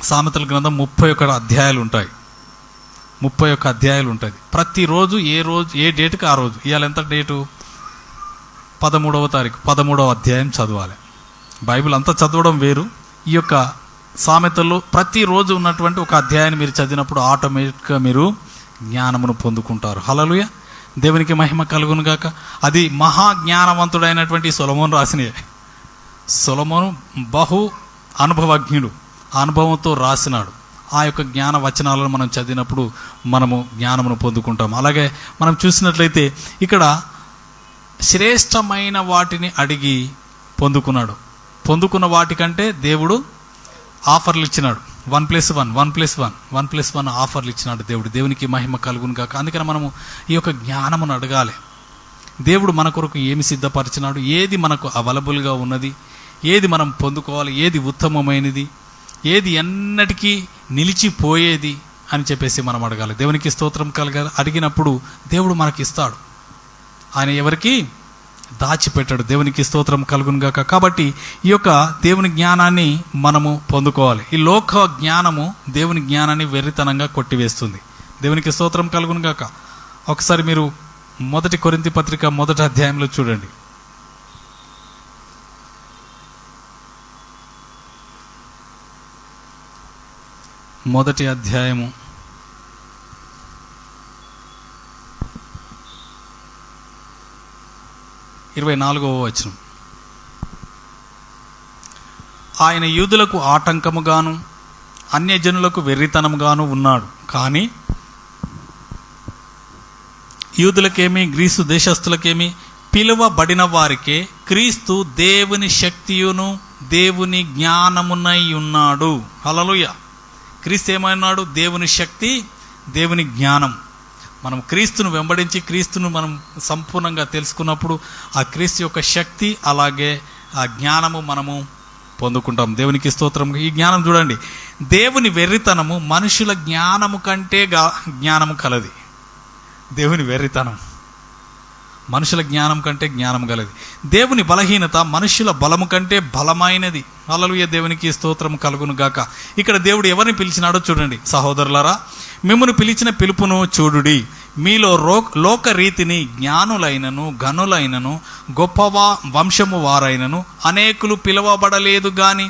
సామెతల గ్రంథం 31 అధ్యాయాలు ఉంటాయి. 31 అధ్యాయాలు ఉంటుంది. ప్రతిరోజు ఏ డేటుకి ఆ రోజు. ఇవాళ ఎంత డేటు? 13వ తారీఖు, 13వ అధ్యాయం చదవాలి. బైబిల్ అంతా చదవడం వేరు. ఈ యొక్క సామెతల్లో ప్రతిరోజు ఉన్నటువంటి ఒక అధ్యాయాన్ని మీరు చదివినప్పుడు ఆటోమేటిక్గా మీరు జ్ఞానమును పొందుకుంటారు. హల్లెలూయా, దేవునికి మహిమ కలుగును గాక. అది మహాజ్ఞానవంతుడైనటువంటి సొలొమోను రాసినయే. సొలొమోను బహు అనుభవజ్ఞుడు, అనుభవంతో రాసినాడు. ఆ యొక్క జ్ఞాన వచనాలను మనం చదివినప్పుడు మనము జ్ఞానమును పొందుకుంటాం. అలాగే మనం చూసినట్లయితే ఇక్కడ శ్రేష్టమైన వాటిని అడిగి పొందుకున్నాడు. పొందుకున్న వాటికంటే దేవుడు ఆఫర్లు ఇచ్చినాడు. 1+1 ఆఫర్లు ఇచ్చినాడు దేవుడు. దేవునికి మహిమ కలుగును గాక. అందుకని మనము ఈ యొక్క జ్ఞానమును అడగాలి. దేవుడు మన కొరకు ఏమి సిద్ధపరిచినాడు, ఏది మనకు అవైలబుల్గా ఉన్నది, ఏది మనం పొందుకోవాలి, ఏది ఉత్తమమైనది, ఏది ఎన్నటికీ నిలిచిపోయేది అని చెప్పేసి మనం అడగాలి. దేవునికి స్తోత్రం కలగాలి. అడిగినప్పుడు దేవుడు మనకి ఇస్తాడు. ఆయన ఎవరికి దాచిపెట్టాడు. దేవునికి స్తోత్రం కలుగును గాక. కాబట్టి ఈ యొక్క దేవుని జ్ఞానాన్ని మనము పొందుకోవాలి. ఈ లోక జ్ఞానము దేవుని జ్ఞానాన్ని వెర్రితనంగా కొట్టివేస్తుంది. దేవునికి స్తోత్రం కలుగును గాక. ఒకసారి మీరు 1 కొరింథీ పత్రిక 1వ అధ్యాయంలో చూడండి. 1వ అధ్యాయము 24వ వచనం. ఆయన యూదులకు ఆటంకముగాను అన్యజనులకు వెర్రితనముగాను ఉన్నాడు. కానీ యూదులకేమి గ్రీసు దేశస్థులకేమి పిలువబడిన వారికే క్రీస్తు దేవుని శక్తియును దేవుని జ్ఞానమునై ఉన్నాడు. హల్లెలూయా. క్రీస్తు ఏమైనాడు? దేవుని శక్తి, దేవుని జ్ఞానం. మనం క్రీస్తును వెంబడించి క్రీస్తును మనం సంపూర్ణంగా తెలుసుకున్నప్పుడు ఆ క్రీస్తు యొక్క శక్తి అలాగే ఆ జ్ఞానము మనము పొందుకుంటాం. దేవునికి స్తోత్రం. ఈ జ్ఞానం చూడండి, దేవుని వెర్రితనము మనుషుల జ్ఞానము కంటే జ్ఞానము కలది. దేవుని వెర్రితనం మనుషుల జ్ఞానం కంటే జ్ఞానం కలది. దేవుని బలహీనత మనుషుల బలము కంటే బలమైనది. హల్లెలూయా. దేవునికి స్తోత్రం కలుగును గాక. ఇక్కడ దేవుడు ఎవరిని పిలిచినాడో చూడండి. సహోదరులారా, మిమ్మును పిలిచిన పిలుపును చూడుడి. మీలో లోక రీతిని జ్ఞానులైనను గనులైనను గొప్ప వంశము వారైనను అనేకులు పిలువబడలేదు గాని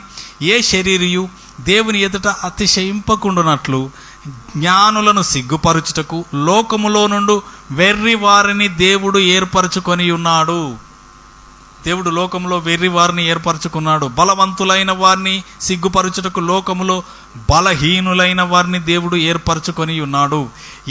ఏ శరీరియు దేవుని ఎదుట అతిశయింపకుండునట్లు జ్ఞానులను సిగ్గుపరచుటకు లోకములో నుండి వెర్రి వారిని దేవుడు ఏర్పరచుకొని ఉన్నాడు. దేవుడు లోకంలో వెర్రి వారిని ఏర్పరచుకున్నాడు. బలవంతులైన వారిని సిగ్గుపరచుటకు లోకములో బలహీనులైన వారిని దేవుడు ఏర్పరచుకొని ఉన్నాడు.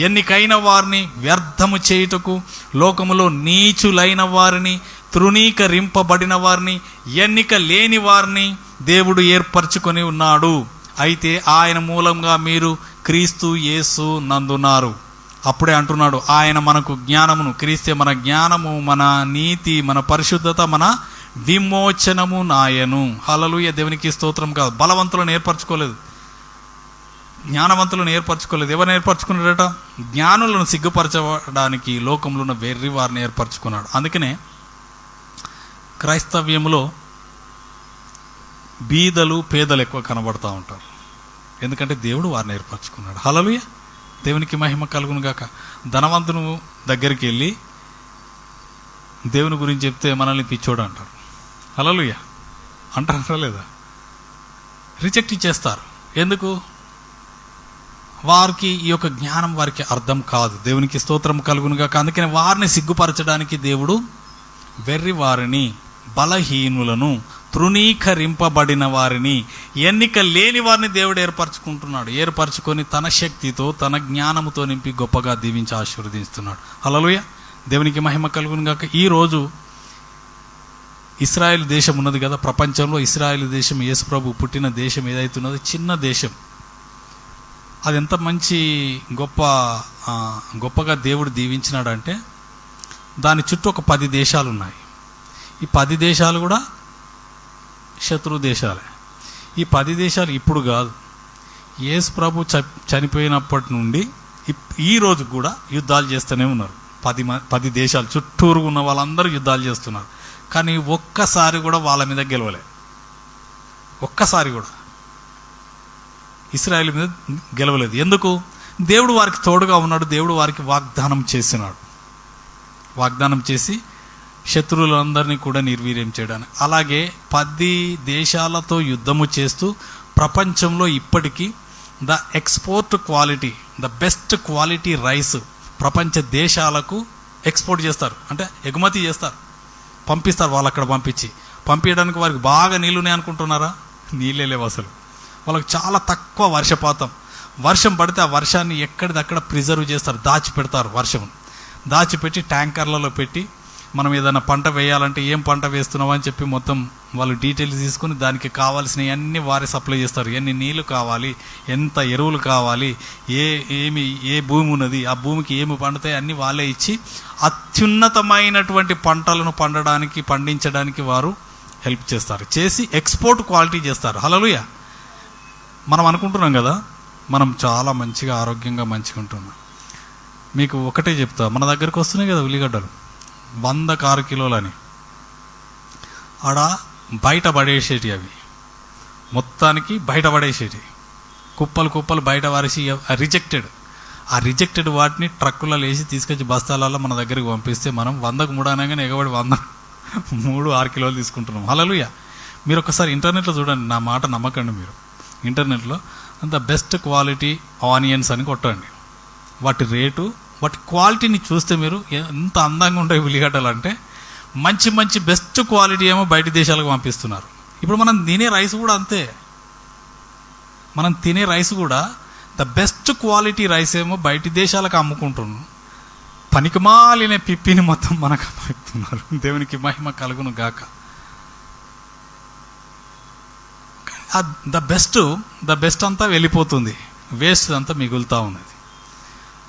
ఎన్నికైన వారిని వ్యర్థము చేయుటకు లోకములో నీచులైన వారిని, తృణీకరింపబడిన వారిని, ఎన్నిక లేని వారిని దేవుడు ఏర్పరచుకొని ఉన్నాడు. అయితే ఆయన మూలంగా మీరు క్రీస్తు యేసు నందున్నారు. అప్పుడే అంటున్నాడు, ఆయన మనకు జ్ఞానమును, క్రీస్తే మన జ్ఞానము, మన నీతి, మన పరిశుద్ధత, మన విమోచనము నాయను. హల్లెలూయా. దేవునికి స్తోత్రం. కాదు, బలవంతులను ఏర్పరచుకోలేదు, జ్ఞానవంతులను ఏర్పరచుకోలేదు. ఎవరిని ఏర్పరచుకున్నాడట? జ్ఞానులను సిగ్గుపరచడానికి లోకంలో ఉన్న వెర్రి వారిని ఏర్పరచుకున్నాడు. అందుకనే క్రైస్తవ్యంలో బీదలు పేదలు ఎక్కువ కనబడుతూ ఉంటారు. ఎందుకంటే దేవుడు వారిని ఏర్పరచుకున్నాడు. హల్లెలూయా. దేవునికి మహిమ కలుగును గాక. ధనవంతును దగ్గరికి వెళ్ళి దేవుని గురించి చెప్తే మనల్ని పిచ్చోడు అంటారు. హల్లెలూయా అంటారా లేదా? రిజెక్ట్ చేస్తారు. ఎందుకు? వారికి ఈ యొక్క జ్ఞానం వారికి అర్థం కాదు. దేవునికి స్తోత్రం కలుగును గాక. అందుకని వారిని సిగ్గుపరచడానికి దేవుడు వెర్రి వారిని, బలహీనులను, తృణీకరింపబడిన వారిని, ఎన్నిక లేని వారిని దేవుడు ఏర్పరచుకుంటున్నాడు. ఏర్పరచుకొని తన శక్తితో, తన జ్ఞానముతో నింపి గొప్పగా దీవించి ఆశీర్వదిస్తున్నాడు. హల్లెలూయా. దేవునికి మహిమ కలుగును గాక. ఈరోజు ఇశ్రాయేలు దేశం ఉన్నది కదా, ప్రపంచంలో ఇశ్రాయేలు దేశం, యేసుప్రభు పుట్టిన దేశం ఏదైతున్నదో చిన్న దేశం. అది ఎంత మంచి గొప్పగా దేవుడు దీవించినాడంటే దాని చుట్టూ ఒక 10 దేశాలు ఉన్నాయి. ఈ 10 దేశాలు కూడా శత్రు దేశాలే. ఈ 10 దేశాలు ఇప్పుడు కాదు, యేసు ప్రభు చనిపోయినప్పటి నుండి ఈ రోజు కూడా యుద్ధాలు చేస్తూనే ఉన్నారు. 10 దేశాలు చుట్టూరు ఉన్న వాళ్ళందరూ యుద్ధాలు చేస్తున్నారు. కానీ ఒక్కసారి కూడా వాళ్ళ మీద గెలవలే. ఒక్కసారి కూడా ఇశ్రాయేలు మీద గెలవలేదు. ఎందుకు? దేవుడు వారికి తోడుగా ఉన్నాడు. దేవుడు వారికి వాగ్దానం చేసినాడు. వాగ్దానం చేసి శత్రువులందరినీ కూడా నిర్వీర్యం చేయడానికి. అలాగే 10 దేశాలతో యుద్ధము చేస్తూ ప్రపంచంలో ఇప్పటికీ the export quality, the best quality rice ప్రపంచ దేశాలకు ఎక్స్పోర్ట్ చేస్తారు. అంటే ఎగుమతి చేస్తారు, పంపిస్తారు. వాళ్ళు అక్కడ పంపించడానికి వారికి బాగా నీళ్ళున్నాయి అనుకుంటున్నారా? నీళ్ళే లేవు అసలు. వాళ్ళకి చాలా తక్కువ వర్షపాతం. వర్షం పడితే ఆ వర్షాన్ని ఎక్కడిదక్కడ ప్రిజర్వ్ చేస్తారు, దాచిపెడతారు. వర్షం దాచిపెట్టి ట్యాంకర్లలో పెట్టి మనం ఏదైనా పంట వేయాలంటే ఏం పంట వేస్తున్నావు అని చెప్పి మొత్తం వాళ్ళు డీటెయిల్స్ తీసుకుని దానికి కావాల్సినవి అన్నీ వారే సప్లై చేస్తారు. ఎన్ని నీళ్లు కావాలి, ఎంత ఎరువులు కావాలి, ఏ భూమి ఉన్నది, ఆ భూమికి ఏమి పండుతాయి అన్నీ వాళ్ళే ఇచ్చి అత్యున్నతమైనటువంటి పంటలను పండించడానికి వారు హెల్ప్ చేస్తారు. చేసి ఎక్స్పోర్ట్ క్వాలిటీ చేస్తారు. హల్లెలూయా. మనం అనుకుంటున్నాం కదా మనం చాలా మంచిగా ఆరోగ్యంగా మంచిగా ఉంటున్నాం. మీకు ఒకటే చెప్తా, మన దగ్గరికి వస్తున్నాయి కదా ఉల్లిగడ్డలు 100కు 6 కిలోలని. ఆడ బయట పడేసేటి, అవి మొత్తానికి బయట పడేసేటి, కుప్పలు బయట వారేసి రిజెక్టెడ్. ఆ రిజెక్టెడ్ వాటిని ట్రక్కులలో వేసి తీసుకొచ్చి బస్తాలలో మన దగ్గరికి పంపిస్తే మనం 100కు 3 అనగానే ఎగబడి 100 6 కిలోలు తీసుకుంటున్నాం. హల్లెలూయా. మీరు ఒకసారి ఇంటర్నెట్లో చూడండి, నా మాట నమ్మకండి. మీరు ఇంటర్నెట్లో అంత బెస్ట్ క్వాలిటీ ఆనియన్స్ అని కొట్టండి. వాటి రేటు, వాటి క్వాలిటీని చూస్తే మీరు ఎంత అందంగా ఉంటాయి ఉల్లిగడ్డలు అంటే. మంచి బెస్ట్ క్వాలిటీ ఏమో బయట దేశాలకు పంపిస్తున్నారు. ఇప్పుడు మనం తినే రైస్ కూడా అంతే. మనం తినే రైస్ కూడా ద బెస్ట్ క్వాలిటీ రైస్ ఏమో బయటి దేశాలకు అమ్ముకుంటున్నాం, పనికిమాలిన పిప్పిని మొత్తం మనకు అమ్ముతున్నారు. దేవునికి మహిమ కలుగును గాక. ద బెస్ట్ అంతా వెళ్ళిపోతుంది, వేస్ట్ అంతా మిగులుతూ ఉన్నది.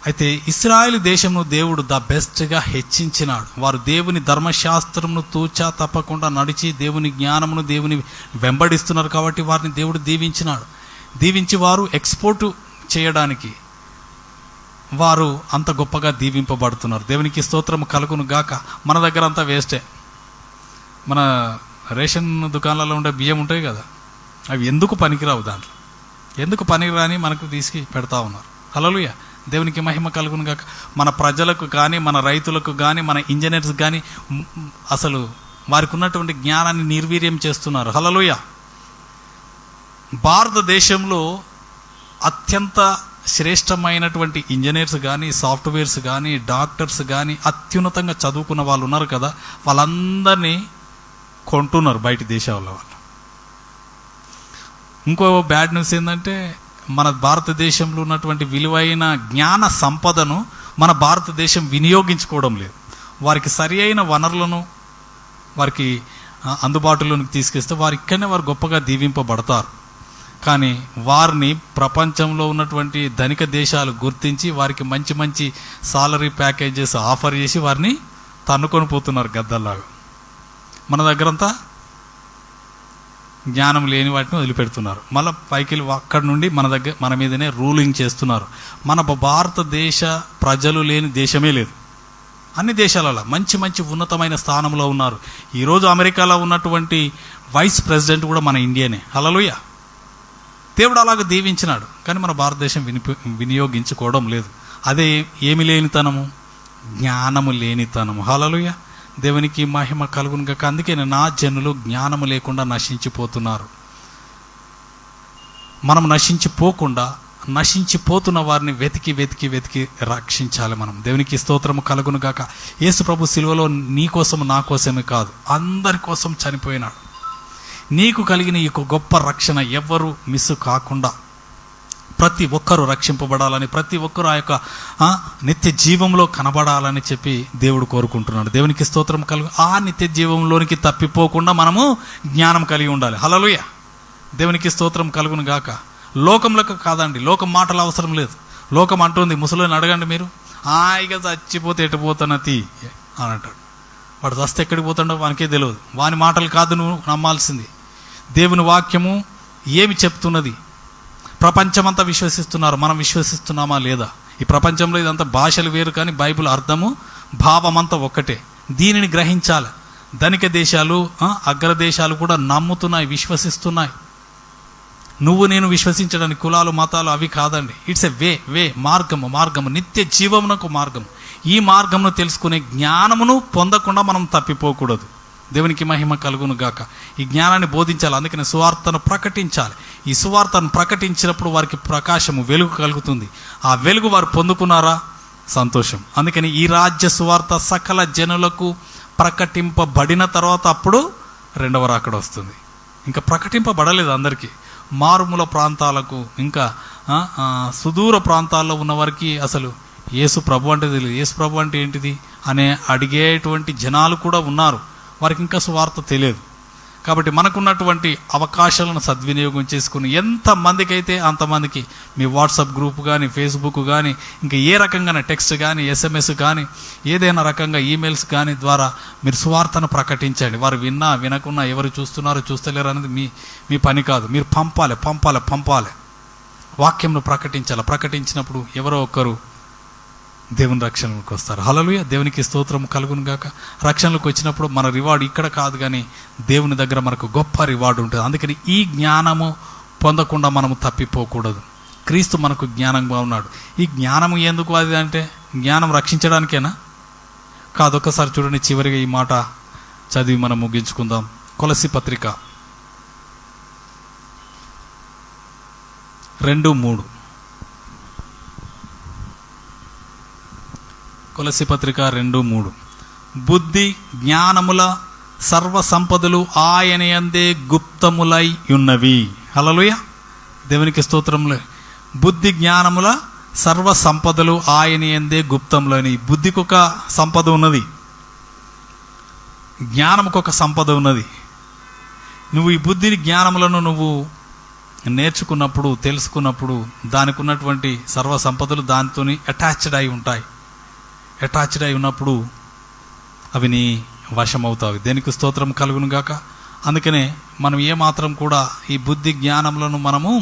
అయితే ఇశ్రాయేలు దేశంను దేవుడు ద బెస్ట్గా హెచ్చించినాడు. వారు దేవుని ధర్మశాస్త్రమును తూచా తప్పకుండా నడిచి దేవుని జ్ఞానమును దేవుని వెంబడిస్తున్నారు కాబట్టి వారిని దేవుడు దీవించినాడు. దీవించి వారు ఎక్స్పోర్ట్ చేయడానికి వారు అంత గొప్పగా దీవింపబడుతున్నారు. దేవునికి స్తోత్రం కలుగును గాక. మన దగ్గర అంతా వేస్టే. మన రేషన్ దుకాణాలలో ఉండే బియ్యం ఉంటాయి కదా, అవి ఎందుకు పనికిరావు, దాంట్లో ఎందుకు పనికిరాని మనకు తీసుకు పెడతా ఉన్నారు. హల్లెలూయా, దేవునికి మహిమ కలుగును గాక. మన ప్రజలకు కానీ, మన రైతులకు కానీ, మన ఇంజనీర్స్ కానీ అసలు వారికి ఉన్నటువంటి జ్ఞానాన్ని నిర్వీర్యం చేస్తున్నారు. హల్లెలూయా. భారతదేశంలో అత్యంత శ్రేష్టమైనటువంటి ఇంజనీర్స్ కానీ, సాఫ్ట్వేర్స్ కానీ, డాక్టర్స్ కానీ, అత్యున్నతంగా చదువుకున్న వాళ్ళు ఉన్నారు కదా, వాళ్ళందరినీ కొంటున్నారు బయట దేశాల వాళ్ళు. ఇంకో బ్యాడ్ న్యూస్ ఏంటంటే మన భారతదేశంలో ఉన్నటువంటి విలువైన జ్ఞాన సంపదను మన భారతదేశం వినియోగించుకోవడం లేదు. వారికి సరి అయిన వనరులను వారికి అందుబాటులోకి తీసుకొస్తే వారు ఇక్కడనే వారు గొప్పగా దీవింపబడతారు. కానీ వారిని ప్రపంచంలో ఉన్నటువంటి ధనిక దేశాలు గుర్తించి వారికి మంచి మంచి సాలరీ ప్యాకేజెస్ ఆఫర్ చేసి వారిని తన్నుకొని పోతున్నారు గద్దల్లాగా. మన దగ్గరంతా జ్ఞానం లేని వాటిని వదిలిపెడుతున్నారు. మళ్ళీ పైకి అక్కడి నుండి మన మీదనే రూలింగ్ చేస్తున్నారు. మన భారతదేశ ప్రజలు లేని దేశమే లేదు. అన్ని దేశాలలో మంచి మంచి ఉన్నతమైన స్థానంలో ఉన్నారు. ఈరోజు అమెరికాలో ఉన్నటువంటి వైస్ ప్రెసిడెంట్ కూడా మన ఇండియానే. హల్లెలూయా. దేవుడు అలాగ దీవించినాడు, కానీ మన భారతదేశం వినియోగించుకోవడం లేదు. అదే ఏమి లేనితనము, జ్ఞానము లేనితనము. హల్లెలూయా, దేవునికి మహిమ కలుగును గాక. అందుకే నా జనులు జ్ఞానము లేకుండా నశించిపోతున్నారు. మనం నశించిపోకుండా నశించిపోతున్న వారిని వెతికి వెతికి వెతికి రక్షించాలి మనం. దేవునికి స్తోత్రము కలుగును గాక. యేసు ప్రభు సిలువలో నీ కోసం నా కోసమే కాదు, అందరి కోసం చనిపోయినాడు. నీకు కలిగిన ఈ గొప్ప రక్షణ ఎవ్వరూ మిస్ కాకుండా ప్రతి ఒక్కరూ రక్షింపబడాలని, ప్రతి ఒక్కరూ ఆ యొక్క నిత్య జీవంలో కనబడాలని చెప్పి దేవుడు కోరుకుంటున్నాడు. దేవునికి స్తోత్రం కలుగు. ఆ నిత్య జీవంలోనికి తప్పిపోకుండా మనము జ్ఞానం కలిగి ఉండాలి. హల్లెలూయా, దేవునికి స్తోత్రం కలుగును గాక. లోకంలోకి కాదండి, లోకం మాటలు అవసరం లేదు. లోకం అంటుంది, ముసలిని అడగండి మీరు, హాయిగా చచ్చిపోతే ఎటుపోతానా తీ అని అంటాడు. వాడు చస్తే ఎక్కడికి పోతాడో వానికే తెలియదు. వాని మాటలు కాదు నువ్వు నమ్మాల్సింది. దేవుని వాక్యము ఏమి చెప్తున్నది? ప్రపంచమంతా విశ్వసిస్తున్నారు, మనం విశ్వసిస్తున్నామా లేదా? ఈ ప్రపంచంలో ఇదంతా భాషలు వేరు, కానీ బైబిల్ అర్థము భావమంతా ఒక్కటే. దీనిని గ్రహించాలి. ధనిక దేశాలు, అగ్రదేశాలు కూడా నమ్ముతున్నాయి, విశ్వసిస్తున్నాయి. నువ్వు నేను విశ్వసించడానికి కులాలు మతాలు అవి కాదండి. ఇట్స్ ఎ వే మార్గము నిత్య జీవమునకు మార్గము. ఈ మార్గమును తెలుసుకునే జ్ఞానమును పొందకుండా మనం తప్పిపోకూడదు. దేవునికి మహిమ కలుగును గాక. ఈ జ్ఞానాన్ని బోధించాలి, అందుకని సువార్తను ప్రకటించాలి. ఈ సువార్తను ప్రకటించినప్పుడు వారికి ప్రకాశము, వెలుగు కలుగుతుంది. ఆ వెలుగు వారు పొందుకున్నారా, సంతోషం. అందుకని ఈ రాజ్య సువార్త సకల జనులకు ప్రకటింపబడిన తర్వాత అప్పుడు రెండవ రాకడ వస్తుంది. ఇంకా ప్రకటింపబడలేదు అందరికీ. మారుమూల ప్రాంతాలకు, ఇంకా సుదూర ప్రాంతాల్లో ఉన్నవారికి అసలు యేసు ప్రభు అంటే తెలియదు. యేసు ప్రభు అంటే ఏంటిది అనే అడిగేటువంటి జనాలు కూడా ఉన్నారు. వారికి ఇంకా సువార్త తెలియదు. కాబట్టి మనకున్నటువంటి అవకాశాలను సద్వినియోగం చేసుకుని ఎంతమందికి అయితే అంతమందికి మీ వాట్సాప్ గ్రూప్ కానీ, ఫేస్బుక్ కానీ, ఇంకా ఏ రకంగా టెక్స్ట్ కానీ, SMS కానీ, ఏదైనా రకంగా ఈమెయిల్స్ కానీ ద్వారా మీరు సువార్తను ప్రకటించండి. వారు విన్నా వినకున్నా, ఎవరు చూస్తున్నారో చూస్తలేరు అనేది మీ పని కాదు. మీరు పంపాలి. వాక్యంను ప్రకటించాలి. ప్రకటించినప్పుడు ఎవరో ఒకరు దేవుని రక్షణలోకి వస్తారు. హల్లెలూయా, దేవునికి స్తోత్రం కలుగును గాక. రక్షణలోకి వచ్చినప్పుడు మన రివార్డు ఇక్కడ కాదు, కానీ దేవుని దగ్గర మనకు గొప్ప రివార్డు ఉంటుంది. అందుకని ఈ జ్ఞానము పొందకుండా మనము తప్పిపోకూడదు. క్రీస్తు మనకు జ్ఞానంగా ఉన్నాడు. ఈ జ్ఞానము ఎందుకు అది అంటే, జ్ఞానం రక్షించడానికేనా? కాదు. ఒకసారి చూడండి, చివరిగా ఈ మాట చదివి మనం ముగించుకుందాం. కొలస్సీ పత్రిక 2:3. కొలస్సీ పత్రిక 2:3. బుద్ధి జ్ఞానముల సర్వ సంపదలు ఆయన యందే గుప్తములై ఉన్నవి. హల్లెలూయా, దేవునికి స్తోత్రములు. బుద్ధి జ్ఞానముల సర్వ సంపదలు ఆయన యందే గుప్తములని. బుద్ధికి ఒక సంపద ఉన్నది, జ్ఞానముకు ఒక సంపద ఉన్నది. నువ్వు ఈ బుద్ధిని జ్ఞానములను నువ్వు నేర్చుకున్నప్పుడు, తెలుసుకున్నప్పుడు, దానికి ఉన్నటువంటి సర్వ సంపదలు దానితో అటాచ్డ్ అయి ఉంటాయి. అటాచ్డ్ అయి ఉన్నప్పుడు అవి నీ వశమవుతావు. దేనికి స్తోత్రం కలుగును గాక. అందుకనే మనం ఏమాత్రం కూడా ఈ బుద్ధి జ్ఞానములను మనము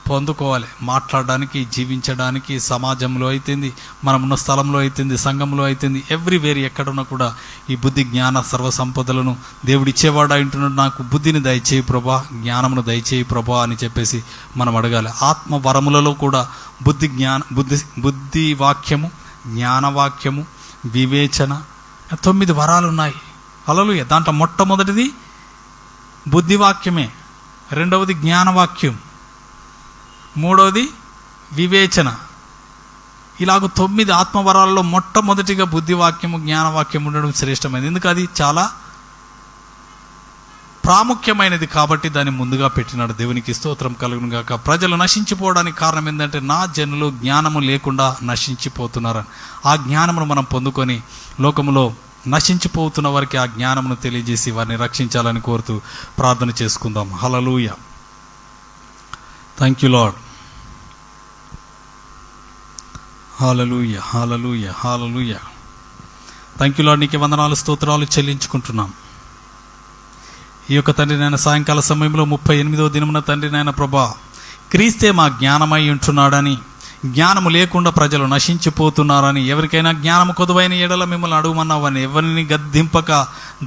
పొందుకోవాలి. మాట్లాడడానికి, జీవించడానికి, సమాజంలో అయితేంది, మనమున్న స్థలంలో అయితేంది, సంఘంలో అయితేంది, ఎవ్రీవేర్ ఎక్కడున్నా కూడా ఈ బుద్ధి జ్ఞాన సర్వ సంపదలను దేవుడు ఇచ్చేవాడు అంటున్నాడు. నాకు బుద్ధిని దయచేయి ప్రభా, జ్ఞానమును దయచేయి ప్రభా అని చెప్పేసి మనం అడగాలి. ఆత్మ వరములలో కూడా బుద్ధి వాక్యము, జ్ఞానవాక్యము, వివేచన 9 వరాలు ఉన్నాయి. హల్లెలూయా. దాంట్లో మొట్టమొదటిది బుద్ధివాక్యమే, రెండవది జ్ఞానవాక్యం, మూడవది వివేచన. ఇలాగ 9 ఆత్మవరాలలో మొట్టమొదటిగా బుద్ధివాక్యము, జ్ఞానవాక్యం ఉండడం శ్రేష్టమైనది. ఎందుకు? అది చాలా ప్రాముఖ్యమైనది కాబట్టి దాన్ని ముందుగా పెట్టినాడు. దేవునికి స్తోత్రం కలుగును గాక. ప్రజలు నశించిపోవడానికి కారణం ఏంటంటే నా జనులు జ్ఞానము లేకుండా నశించిపోతున్నారని. ఆ జ్ఞానమును మనం పొందుకొని లోకములో నశించిపోతున్న వారికి ఆ జ్ఞానమును తెలియజేసి వారిని రక్షించాలని కోరుతూ ప్రార్థన చేసుకుందాం. Hallelujah. Thank you Lord. Hallelujah, hallelujah, hallelujah. Thank you Lord. నీకు వందనాలు, స్తోత్రాలు చెల్లించుకుంటున్నాం. ఈ యొక్క తండ్రి నాయన సాయంకాల సమయంలో 38వ దినమున తండ్రి నాయన ప్రభా, క్రీస్తే మా జ్ఞానమై ఉంటున్నాడని, జ్ఞానము లేకుండా ప్రజలు నశించిపోతున్నారని, ఎవరికైనా జ్ఞానము కొదువైన ఎడల మిమ్మల్ని అడుగుమన్నావని, ఎవరిని గద్దింపక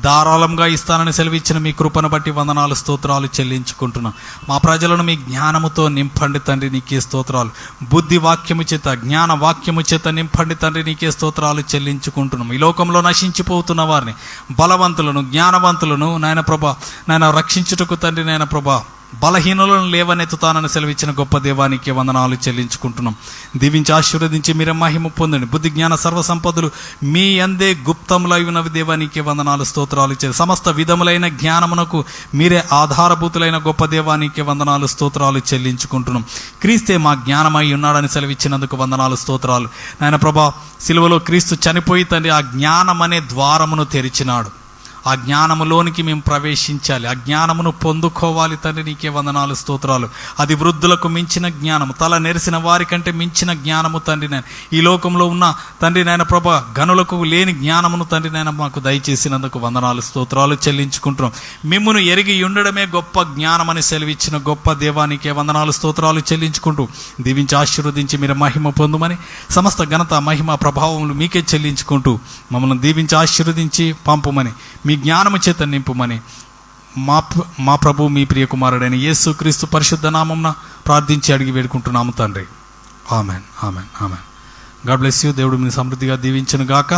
ధారాళంగా ఇస్తానని సెలవిచ్చిన మీ కృపను బట్టి వందనాలు, స్తోత్రాలు చెల్లించుకుంటున్నాం. మా ప్రజలను మీ జ్ఞానముతో నింపండి తండ్రి, నీకే స్తోత్రాలు. బుద్ధి వాక్యము చేత, జ్ఞాన వాక్యము చేత నింపండి తండ్రి, నీకే స్తోత్రాలు చెల్లించుకుంటున్నాం. ఈ లోకంలో నశించిపోతున్న వారిని, బలవంతులను, జ్ఞానవంతులను నాయన ప్రభా నాయన రక్షించుటకు తండ్రి నాయన ప్రభా బలహీనులను లేవనెత్తుతానని సెలవిచ్చిన గొప్ప దేవానికి వందనాలు చెల్లించుకుంటున్నాం. దీవించి ఆశీర్వదించి మీరే మహిమ పొందండి. బుద్ధి జ్ఞాన సర్వ సంపదలు మీ అందే గుప్తములై ఉన్నవి దేవానికి వందనాలు, స్తోత్రాలు ఇచ్చారు. సమస్త విధములైన జ్ఞానమునకు మీరే ఆధారభూతులైన గొప్ప దేవానికి వందనాలు, స్తోత్రాలు చెల్లించుకుంటున్నాం. క్రీస్తే మా జ్ఞానమై ఉన్నాడని సెలవిచ్చినందుకు వందనాలు, స్తోత్రాలు. నాయన ప్రభా, సిలువలో క్రీస్తు చనిపోయి తండ్రి ఆ జ్ఞానం అనే ద్వారమును తెరిచినాడు. ఆ జ్ఞానములోనికి మేము ప్రవేశించాలి, ఆ జ్ఞానమును పొందుకోవాలి తండ్రి, నీకే వందనాలు, స్తోత్రాలు. అది వృద్ధులకు మించిన జ్ఞానము, తల నెరిసిన వారికంటే మించిన జ్ఞానము తండ్రి నాయన. ఈ లోకంలో ఉన్న తండ్రి నాయన ప్రభా గనులకు లేని జ్ఞానమును తండ్రి నాయన మాకు దయచేసినందుకు వందనాలు, స్తోత్రాలు చెల్లించుకుంటున్నాం. మిమ్మును ఎరిగి ఉండడమే గొప్ప జ్ఞానమని సెలవిచ్చిన గొప్ప దేవానికే వందనాలు, స్తోత్రాలు చెల్లించుకుంటూ దీవించి ఆశీర్వదించి మీరు మహిమ పొందుమని, సమస్త ఘనత మహిమ ప్రభావములు మీకే చెల్లించుకుంటూ మమ్మల్ని దీవించి ఆశీర్వదించి పంపుమని, మీ జ్ఞానము చేత నింపుమని మా ప్రభు మీ ప్రియ కుమారుడైన యేసు క్రీస్తు పరిశుద్ధ నామమున ప్రార్థించి అడిగి వేడుకుంటున్నాము తండ్రి. Amen, amen, amen. God bless you. దేవుడు మీ సమృద్ధిగా దీవించును గాక.